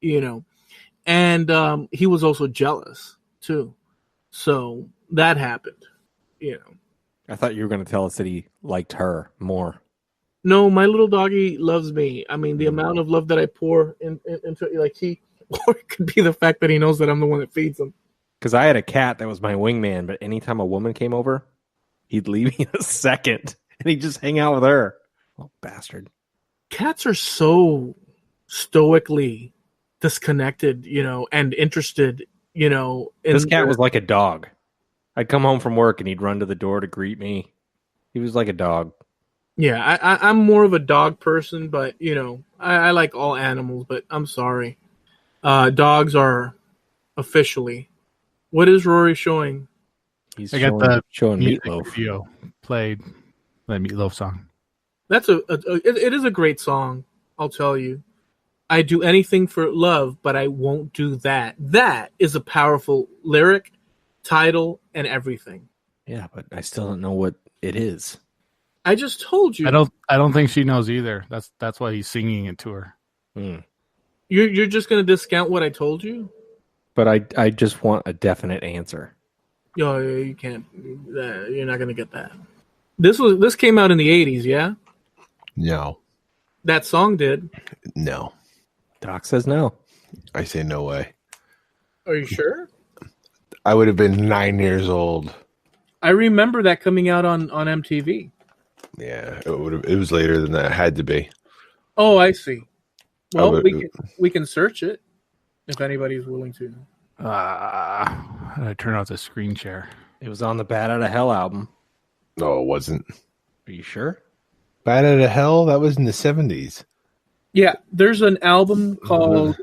and, he was also jealous too. So that happened, I thought you were going to tell us that he liked her more. No, my little doggy loves me. I mean, the amount of love that I pour into, or it could be the fact that he knows that I'm the one that feeds him. Because I had a cat that was my wingman, but anytime a woman came over, he'd leave me in a second, and he'd just hang out with her. Oh, bastard. Cats are so stoically disconnected, and interested, This cat was like a dog. I'd come home from work, and he'd run to the door to greet me. He was like a dog. Yeah, I'm more of a dog person, but, I like all animals, but I'm sorry. Dogs are officially. What is Rory showing? He's I got the showing music Meatloaf. video played, that Meatloaf song. That's it is a great song. I'll tell you. I do anything for love, but I won't do that. That is a powerful lyric, title, and everything. Yeah, but I still don't know what it is. I just told you. I don't think she knows either. That's why he's singing it to her. You're just gonna discount what I told you? But I just want a definite answer. No, you can't. You're not gonna get that. This came out in the 80s, yeah? No. That song did. No. Doc says no. I say no way. Are you sure? I would have been 9 years old. I remember that coming out on MTV. Yeah, it was later than that. It had to be. Oh, I see. Well, we can search it if anybody's willing to. How did I turn off the screen share? It was on the Bad Out of Hell album. No, it wasn't. Are you sure? Bad Out of Hell? That was in the 70s. Yeah, there's an album called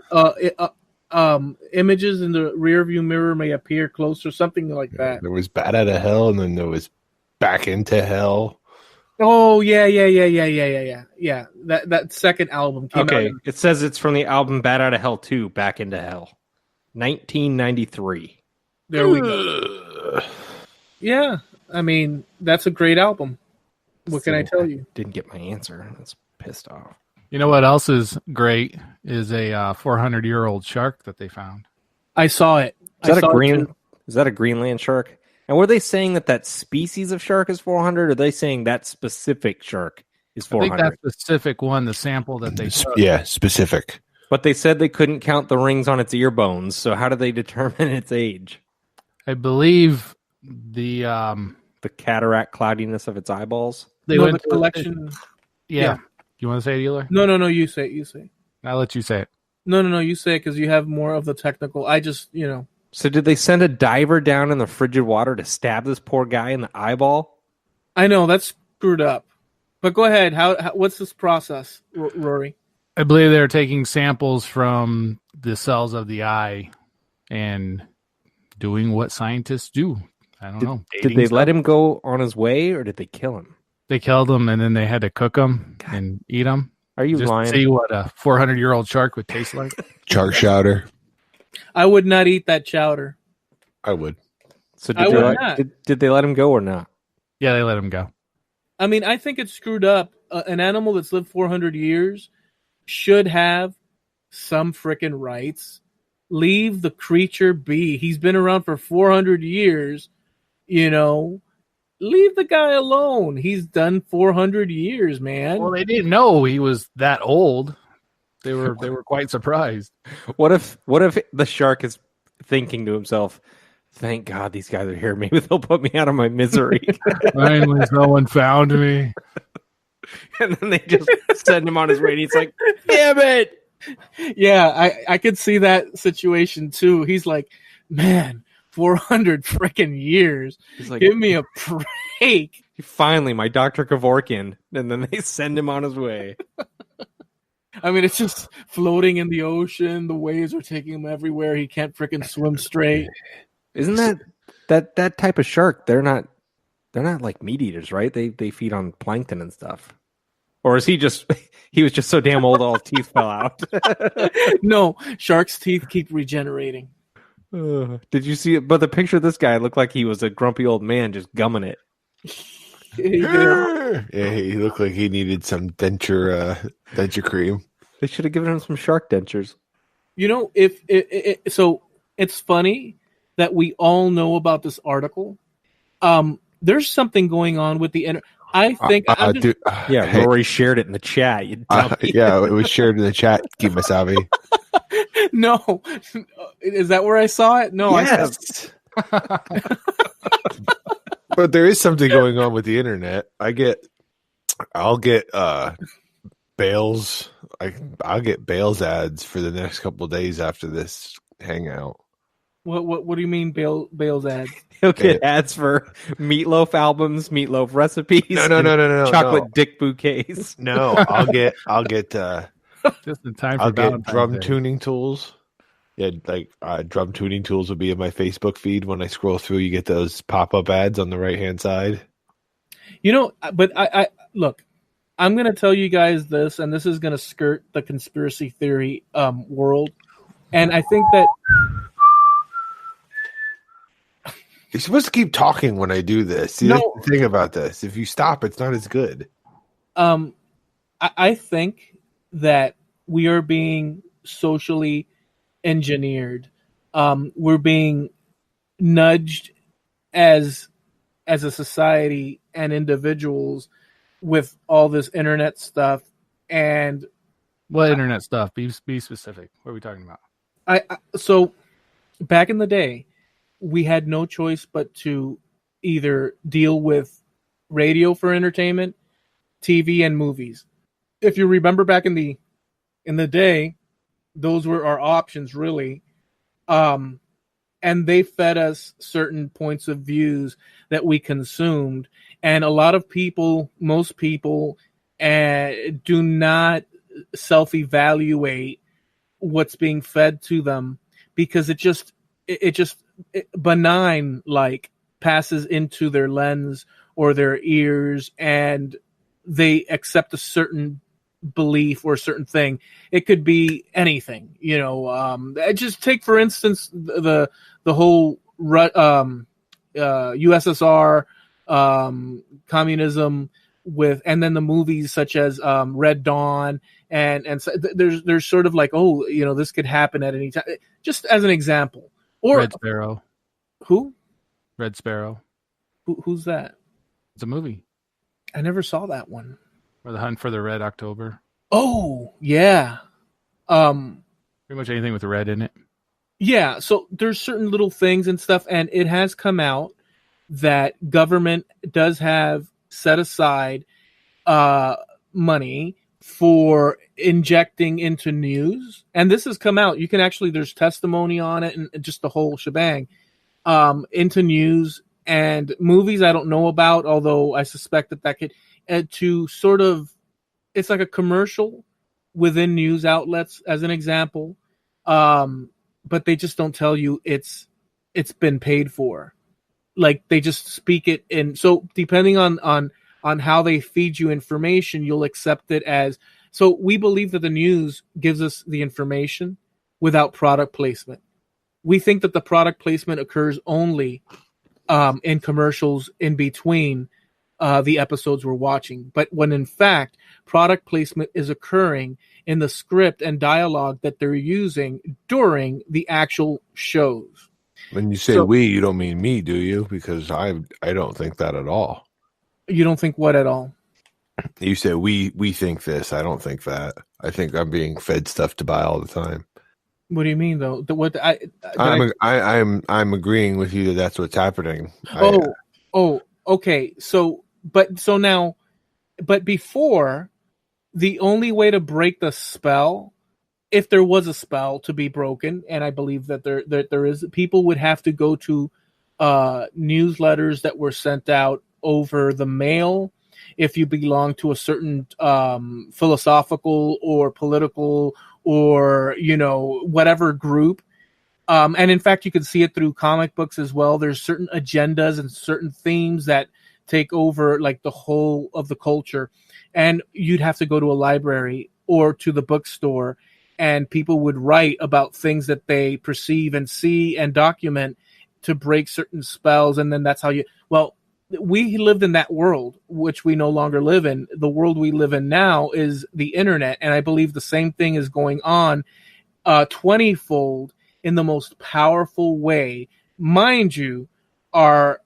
Images in the Rearview Mirror May Appear Closer, something like that. There was Bad Out of Hell, and then there was Back into Hell. Oh, yeah. That second album came out. It says it's from the album Bad Out of Hell 2, Back into Hell. 1993. There we go. Yeah, I mean, that's a great album. What can I tell you? Didn't get my answer. That's pissed off. You know what else is great is a 400-year-old shark that they found. I saw it. Is that a Greenland shark? And were they saying that species of shark is 400, or are they saying that specific shark is 400? I think that specific one, the sample that they took. Yeah, specific. But they said they couldn't count the rings on its ear bones, so how do they determine its age? I believe the cataract cloudiness of its eyeballs? The collection. Yeah. You want to say it, Eloy? No, you say it. I'll let you say it. No, you say it because you have more of the technical. I just, So did they send a diver down in the frigid water to stab this poor guy in the eyeball? I know, that's screwed up. But go ahead. What's this process, Rory? I believe they're taking samples from the cells of the eye and doing what scientists do. I don't know. Did they let him go on his way, or did they kill him? They killed him, and then they had to cook him and eat him. Are you just lying? To see what a 400-year-old shark would taste like. Shark chowder. I would not eat that chowder. I would. So did they let him go or not? Yeah, they let him go. I mean, I think it's screwed up. An animal that's lived 400 years should have some frickin' rights. Leave the creature be. He's been around for 400 years, Leave the guy alone. He's done 400 years, man. Well, they didn't know he was that old. They were quite surprised. What if the shark is thinking to himself, "Thank God these guys are here. Maybe they'll put me out of my misery." Finally, someone found me. And then they just send him on his way. And he's like, "Damn it!" Yeah, I could see that situation too. He's like, "Man, 400 freaking years. He's like, give me a break." Finally, my Dr. Kevorkian. And then they send him on his way. I mean, it's just floating in the ocean. The waves are taking him everywhere. He can't freaking swim straight. Isn't that type of shark? They're not like meat eaters, right? They feed on plankton and stuff. Or is he was just so damn old all his teeth fell out? No, sharks' teeth keep regenerating. Did you see it? But the picture of this guy looked like he was a grumpy old man just gumming it. Yeah, he looked like he needed some denture cream. They should have given him some shark dentures. So it's funny that we all know about this article. There's something going on with the I think. Rory shared it in the chat. You yeah, it was shared in the chat. Kimasabi. No, is that where I saw it? No, yes. But there is something going on with the internet. I'll get Bales. I'll get Bales ads for the next couple of days after this hangout. What do you mean Bales ads? He'll get ads for meatloaf albums, meatloaf recipes. No. Chocolate dick bouquets. No, I'll get just in time. I'll get drum tuning tools. Yeah, like drum tuning tools would be in my Facebook feed. When I scroll through, you get those pop-up ads on the right-hand side. But I look, I'm going to tell you guys this, and this is going to skirt the conspiracy theory world. And I think that You're supposed to keep talking when I do this. See, that's the thing about this. If you stop, it's not as good. I think that we are being socially engineered. We're being nudged as a society and individuals with all this internet stuff. And what internet stuff? Be specific. What are we talking about? So back in the day, we had no choice but to either deal with radio for entertainment, TV, and movies. If you remember back in the day, those were our options, really. And they fed us certain points of views that we consumed. And a lot of people, most people, do not self-evaluate what's being fed to them, because it just benign like passes into their lens or their ears, and they accept a certain belief or a certain thing. It could be anything, just take for instance the whole USSR communism and then the movies such as Red Dawn and so there's sort of like, this could happen at any time, just as an example. Or Red Sparrow. Who? Red Sparrow. Who's that? It's a movie. I never saw that one. Or The Hunt for the Red October. Oh, yeah. Pretty much anything with red in it. Yeah, so there's certain little things and stuff, and it has come out that government does have set aside money for injecting into news, and this has come out. You can actually, there's testimony on it and just the whole shebang into news and movies. I don't know about, although I suspect that could to sort of, it's like a commercial within news outlets, as an example, but they just don't tell you it's been paid for. Like they just speak it in. So depending on how they feed you information, you'll accept it as. So we believe that the news gives us the information without product placement. We think that the product placement occurs only in commercials in between the episodes we're watching. But when in fact, product placement is occurring in the script and dialogue that they're using during the actual shows. When you say we, you don't mean me, do you? Because I don't think that at all. You don't think what at all? You say we think this. I don't think that. I think I'm being fed stuff to buy all the time. What do you mean, though? I'm agreeing with you that that's what's happening. Okay. But before, the only way to break the spell, if there was a spell to be broken, and I believe that there is, people would have to go to newsletters that were sent out over the mail. If you belong to a certain philosophical or political or, whatever group. And in fact, you can see it through comic books as well. There's certain agendas and certain themes that take over like the whole of the culture. And you'd have to go to a library or to the bookstore, and people would write about things that they perceive and see and document to break certain spells. And then that's how we lived in that world, which we no longer live in. The world we live in now is the internet. And I believe the same thing is going on 20-fold in the most powerful way. Mind you, our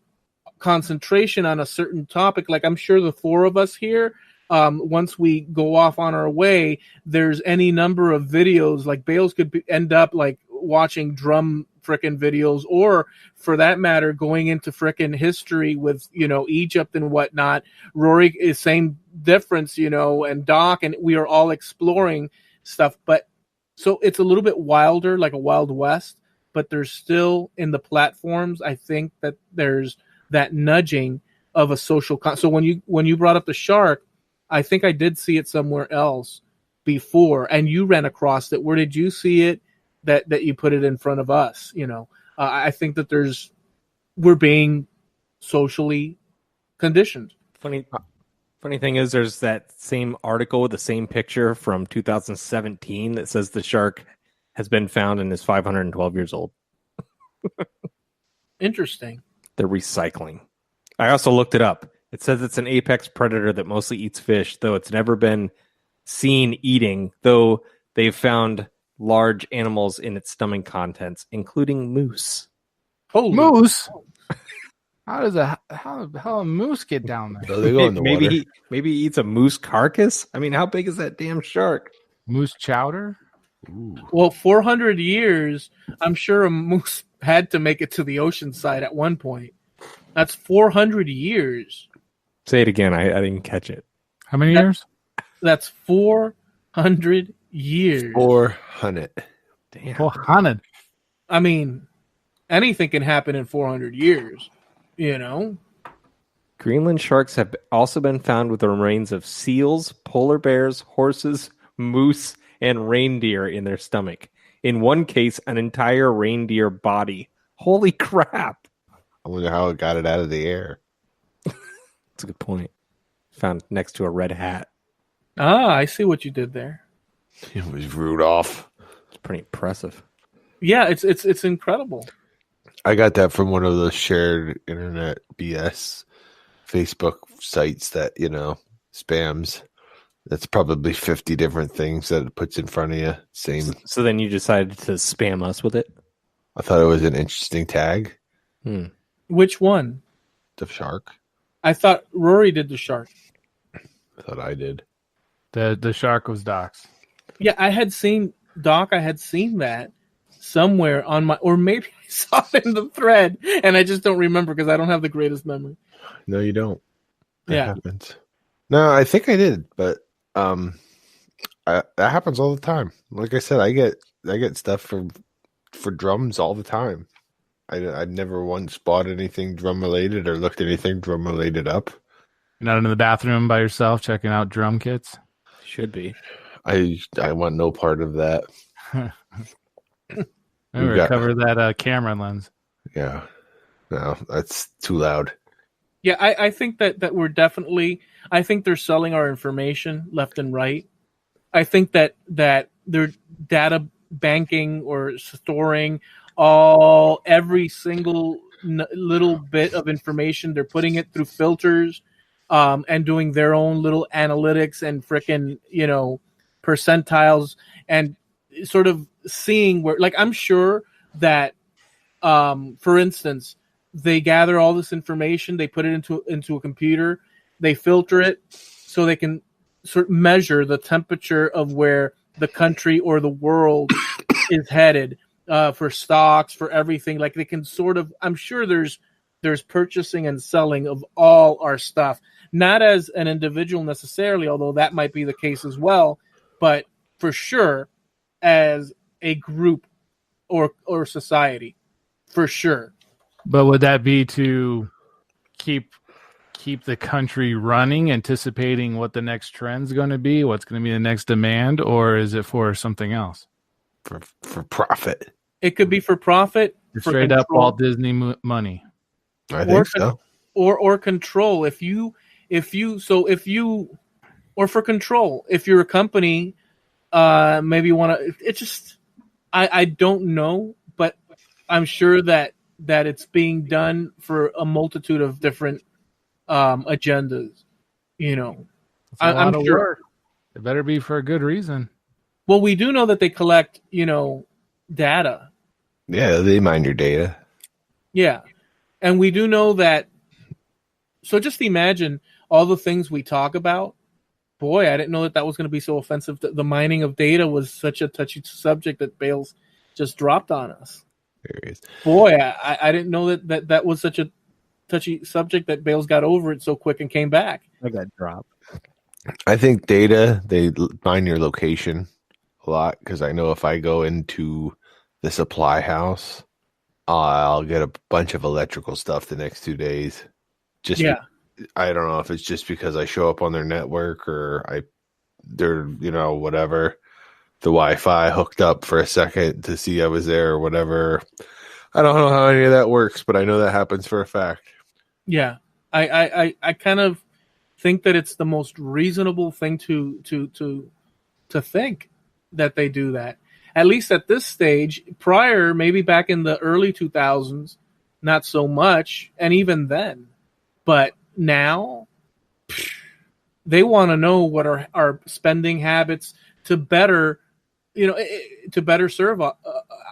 concentration on a certain topic, like I'm sure the four of us here, once we go off on our way, there's any number of videos, like Bales could end up like watching drum frickin' videos, or for that matter, going into frickin' history with, Egypt and whatnot. Rory is same difference, and Doc, and we are all exploring stuff. But so it's a little bit wilder, like a Wild West, but there's still in the platforms, I think that there's that nudging of a social so when you brought up the shark, I think I did see it somewhere else before, and you ran across it. Where did you see it? that you put it in front of us. I think that we're being socially conditioned. Funny thing is, there's that same article with the same picture from 2017 that says the shark has been found and is 512 years old. Interesting. They're recycling. I also looked it up. It says it's an apex predator that mostly eats fish, though it's never been seen eating, though they've found large animals in its stomach contents, including moose. Holy Moose? How a moose get down there? So they go in the water. Maybe he eats a moose carcass. I mean, how big is that damn shark? Moose chowder? Ooh. Well, 400 years, I'm sure a moose had to make it to the ocean side at one point. That's 400 years. Say it again. I didn't catch it. How many years? That's 400 years. 400. Damn. 400. I mean, anything can happen in 400 years, Greenland sharks have also been found with the remains of seals, polar bears, horses, moose, and reindeer in their stomach. In one case, an entire reindeer body. Holy crap. I wonder how it got it out of the air. That's a good point. Found next to a red hat. Ah, I see what you did there. It was Rudolph. It's pretty impressive. Yeah, it's incredible. I got that from one of those shared internet BS Facebook sites that, spams. That's probably 50 different things that it puts in front of you. Same. So then you decided to spam us with it? I thought it was an interesting tag. Which one? The shark. I thought Rory did the shark. I thought I did. The shark was Doc's. Yeah, I had seen that somewhere on or maybe I saw it in the thread, and I just don't remember because I don't have the greatest memory. No, you don't. That Yeah. happens. No, I think I did, but that happens all the time. Like I said, I get stuff for drums all the time. I've never once bought anything drum related or looked anything drum related up. You're not in the bathroom by yourself checking out drum kits? Should be. I want no part of that. Cover that camera lens. Yeah, no, that's too loud. Yeah, I think that we're definitely. I think they're selling our information left and right. I think that they're data banking or storing every single little bit of information. They're putting it through filters, and doing their own little analytics and frickin' percentiles and sort of seeing where. Like, I'm sure that, for instance, they gather all this information, they put it into a computer, they filter it so they can sort of measure the temperature of where the country or the world is headed, for stocks, for everything. Like, they can sort of, I'm sure there's purchasing and selling of all our stuff, not as an individual necessarily, although that might be the case as well, but for sure as a group or society, for sure. But would that be to keep the country running, anticipating what the next trend's going to be, what's going to be the next demand, or is it for something else? For profit. It could be for profit, for Straight up Walt Disney money. I think so. Or control. If you or for control. If you're a company, maybe you want to. It just, I don't know, but I'm sure that it's being done for a multitude of different agendas. I'm sure. Work. It better be for a good reason. Well, we do know that they collect, data. Yeah, they mine your data. Yeah. And we do know that. So just imagine all the things we talk about. Boy, I didn't know that was going to be so offensive. The mining of data was such a touchy subject that Bales just dropped on us. There he is. Boy, I didn't know that was such a touchy subject that Bales got over it so quick and came back. I got dropped. I think data, they mine your location a lot, because I know if I go into the supply house, I'll get a bunch of electrical stuff the next 2 days. I don't know if it's just because I show up on their network or they're whatever, the Wi-Fi hooked up for a second to see I was there or whatever. I don't know how any of that works, but I know that happens for a fact. Yeah, I kind of think that it's the most reasonable thing to think that they do that. At least at this stage. Prior, maybe back in the early 2000s, not so much, and even then. But now, they want to know what our spending habits to better, to better serve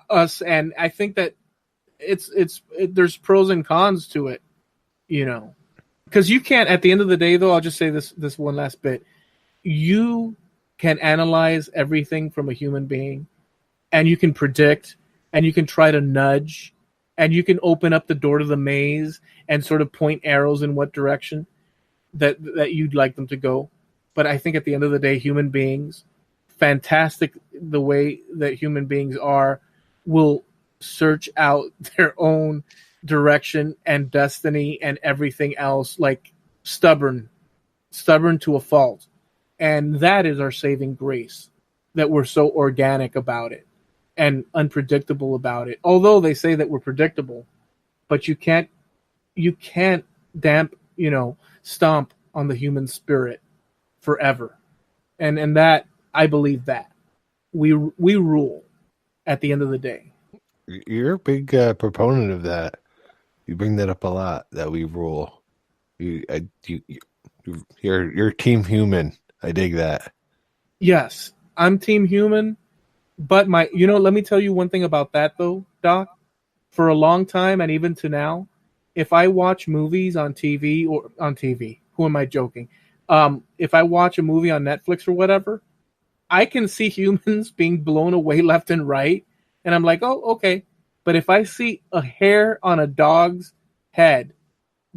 us. And I think that there's pros and cons to it, because you can't. At the end of the day, though, I'll just say this one last bit: you can analyze everything from a human being, and you can predict, and you can try to nudge, and you can open up the door to the maze and sort of point arrows in what direction that you'd like them to go. But I think at the end of the day, human beings, fantastic the way that human beings are, will search out their own direction and destiny and everything else, like stubborn to a fault. And that is our saving grace, that we're so organic about it and unpredictable about it. Although they say that we're predictable, but you can't stomp on the human spirit forever. And that, I believe that we rule at the end of the day. You're a big proponent of that. You bring that up a lot, that we rule. You're team human. I dig that. Yes, I'm team human, but let me tell you one thing about that though, Doc. For a long time and even to now, if I watch movies on TV, who am I joking? If I watch a movie on Netflix or whatever, I can see humans being blown away left and right, and I'm like, oh, okay. But if I see a hair on a dog's head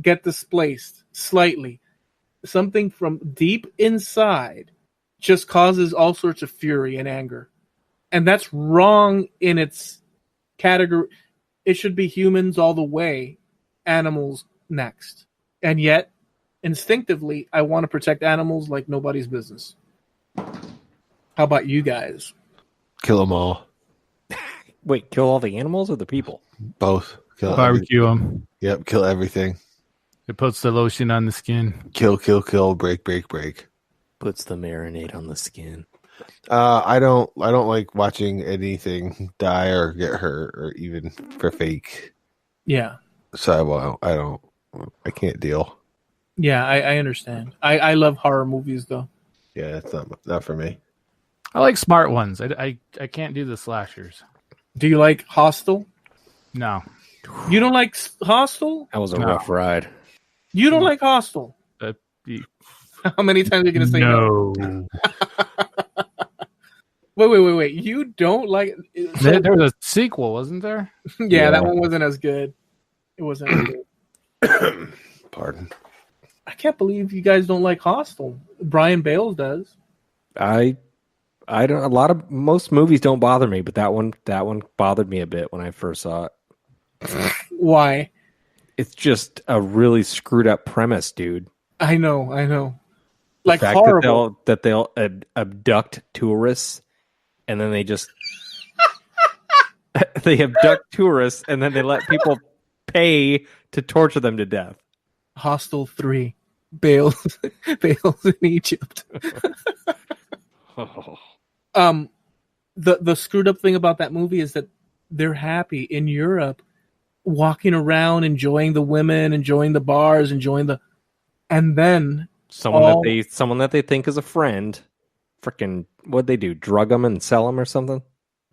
get displaced slightly, something from deep inside just causes all sorts of fury and anger. And that's wrong in its category. It should be humans all the way, animals next. And yet, instinctively, I want to protect animals like nobody's business. How about you guys? Kill them all. Wait, kill all the animals or the people? Both. Barbecue them. Yep, kill everything. It puts the lotion on the skin. Kill, break. Puts the marinade on the skin. I don't like watching anything die or get hurt or even for fake. Yeah. So I can't deal. Yeah, I understand. I love horror movies though. Yeah, that's not for me. I like smart ones. I can't do the slashers. Do you like Hostel? No. You don't like Hostel? That was a rough ride. You don't like Hostel? How many times are you going to say no? Wait. You don't like... There was a sequel, wasn't there? Yeah, that one wasn't as good. It wasn't as good. Pardon. I can't believe you guys don't like Hostel. Bryan Bales does. I don't. Most movies don't bother me, but that one bothered me a bit when I first saw it. Why? It's just a really screwed up premise, dude. I know. Like the fact horrible. that they'll abduct tourists, and then they just they abduct tourists, and then they let people pay to torture them to death. Hostel 3. Bales in Egypt. The screwed up thing about that movie is that they're happy in Europe, walking around, enjoying the women, enjoying the bars, and then someone that they think is a friend, freaking what'd they do? Drug them and sell them or something?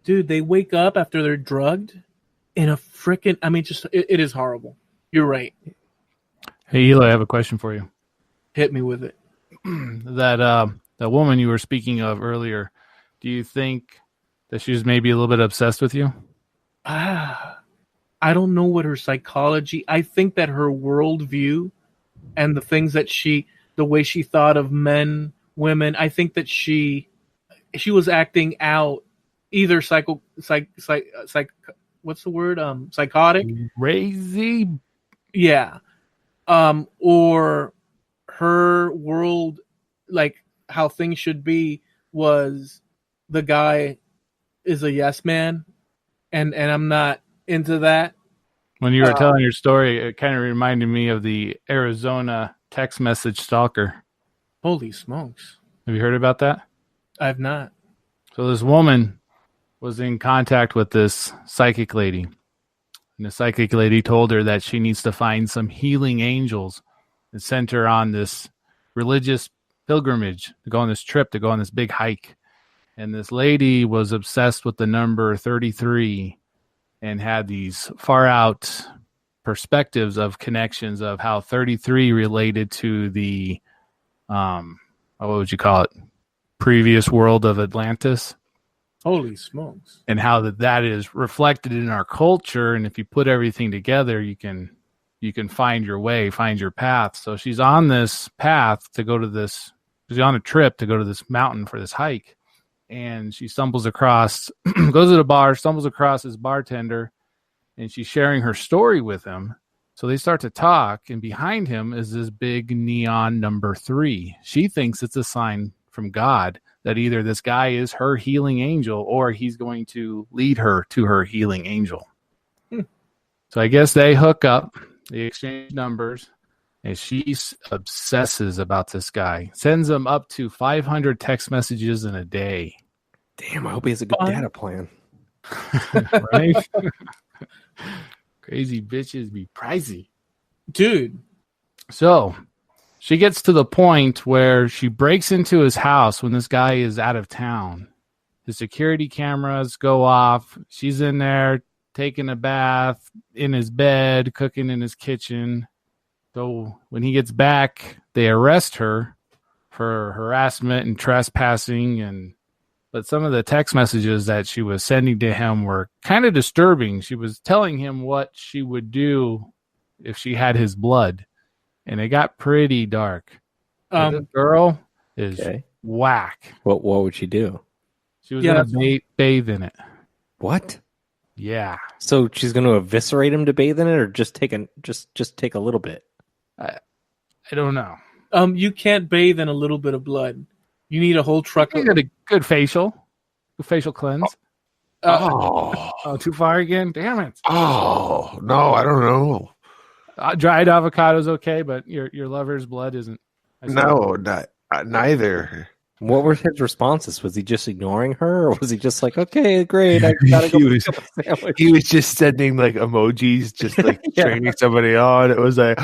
Dude, they wake up after they're drugged in a freaking. I mean, just it is horrible. You're right. Hey, Eloy, I have a question for you. Hit me with it. That woman you were speaking of earlier, do you think that she was maybe a little bit obsessed with you? I don't know what her psychology. I think that her worldview and the things that the way she thought of men, women. I think that she was acting out either what's the word? Psychotic, crazy. Yeah. Or her world, like how things should be, was the guy is a yes man, and I'm not into that. When you were telling your story, it kind of reminded me of the Arizona text message stalker. Holy smokes. Have you heard about that? I've not. So this woman was in contact with this psychic lady. And the psychic lady told her that she needs to find some healing angels and sent her on this religious pilgrimage to go on this trip, to go on this big hike. And this lady was obsessed with the number 33 and had these far out perspectives of connections of how 33 related to the, what would you call it? Previous world of Atlantis. Holy smokes. And how that is reflected in our culture. And if you put everything together, you can find your way, find your path. So she's on this path to go to this, she's on a trip to go to this mountain for this hike. And she stumbles across, goes to the bar, stumbles across this bartender, and she's sharing her story with him. So they start to talk, and behind him is this big neon number 3. She thinks it's a sign from God that either this guy is her healing angel or he's going to lead her to her healing angel. So I guess they hook up, they exchange numbers, and she obsesses about this guy. Sends him up to 500 text messages in a day. Damn, I hope he has a good data plan. Right? Crazy bitches be pricey. Dude. So she gets to the point where she breaks into his house when this guy is out of town. The security cameras go off. She's in there taking a bath in his bed, cooking in his kitchen. So when he gets back, they arrest her for harassment and trespassing. But some of the text messages that she was sending to him were kind of disturbing. She was telling him what she would do if she had his blood. And it got pretty dark. This girl is whack. What would she do? She was going to bathe in it. What? Yeah. So she's going to eviscerate him to bathe in it, or just take a little bit? I don't know. You can't bathe in a little bit of blood. You need a whole truck. You got a good facial cleanse. Too far again? Damn it. Oh, no, I don't know. Dried avocado's okay, but your lover's blood isn't. No, neither. What were his responses? Was he just ignoring her, or was he just like, okay, great, I gotta go pick up a sandwich? He was just sending like emojis, just like training somebody on. It was like,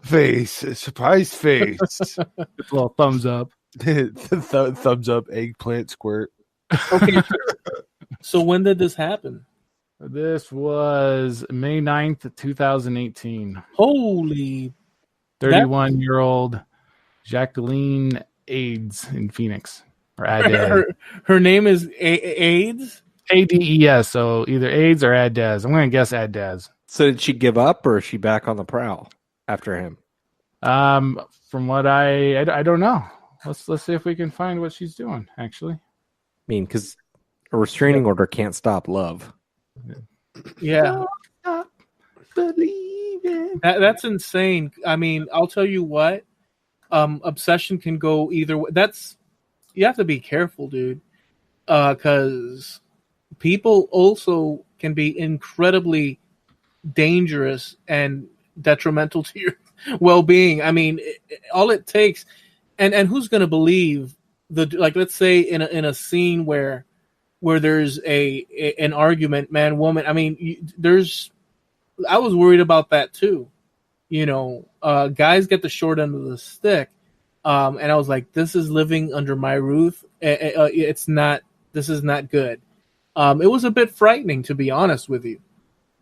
face, surprise face. A little thumbs up. Thumbs up, eggplant squirt. Okay. So when did this happen? This was May 9th, 2018. Holy. 31-year-old Jacqueline AIDS in Phoenix. Or Adez. Her name is AIDS? ADES, so either AIDS or Adez. I'm going to guess Adez. So did she give up, or is she back on the prowl after him? From what I don't know. Let's see if we can find what she's doing, actually. I mean, because a restraining order can't stop love. Yeah. That's insane. I mean, I'll tell you what. Obsession can go either way. You have to be careful, dude. Because people also can be incredibly dangerous and detrimental to your well-being. I mean, all it takes, and who's going to believe let's say in a scene where there's an argument, man, woman. I mean, I was worried about that too. You know, guys get the short end of the stick. And I was like, this is living under my roof. This is not good. It was a bit frightening, to be honest with you,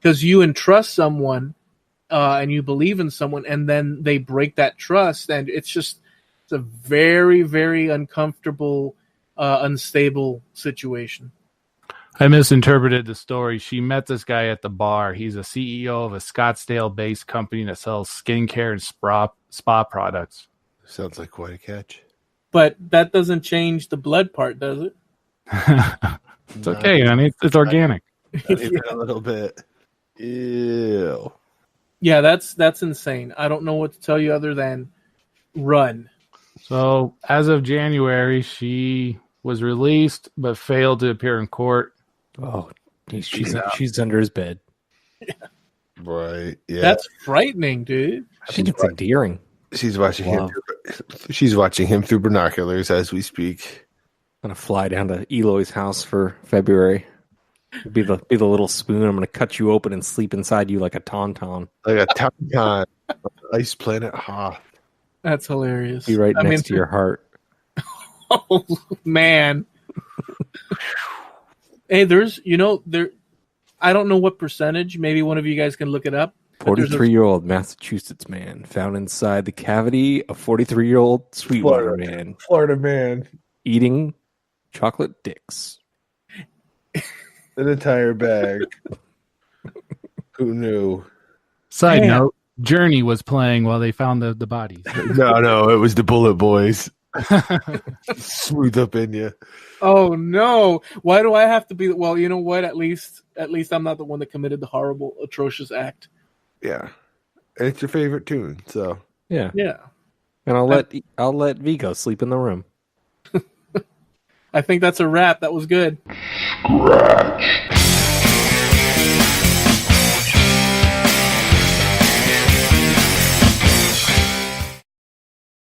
because you entrust someone and you believe in someone, and then they break that trust. And it's a very, very uncomfortable, unstable situation. I misinterpreted the story. She met this guy at the bar. He's a CEO of a Scottsdale-based company that sells skincare and spa products. Sounds like quite a catch. But that doesn't change the blood part, does it? It's okay, honey. It's organic. Not even a little bit. Ew. Yeah, that's insane. I don't know what to tell you other than run. So as of January, she was released but failed to appear in court. Oh, she's under his bed. Right. Yeah. That's frightening, dude. I think it's endearing. She's watching Wow. She's watching him through binoculars as we speak. I'm gonna fly down to Eloy's house for February. Be the little spoon. I'm gonna cut you open and sleep inside you like a tauntaun. Like a tauntaun. Ice planet Hoth. That's hilarious. Be right next to your heart. Oh man. Hey, there's I don't know what percentage. Maybe one of you guys can look it up. 43-year-old Massachusetts man found inside the cavity of 43-year-old Sweetwater man. Florida man. Eating chocolate dicks. An entire bag. Who knew? Side Man. note, Journey was playing while they found the bodies. No, it was the Bullet Boys. Smooth up in you. Oh no! Why do I have to be? Well, you know what? At least I'm not the one that committed the horrible, atrocious act. Yeah. And it's your favorite tune, so. Yeah. Yeah, And I'll let Vigo sleep in the room. I think that's a wrap. That was good. Scratch.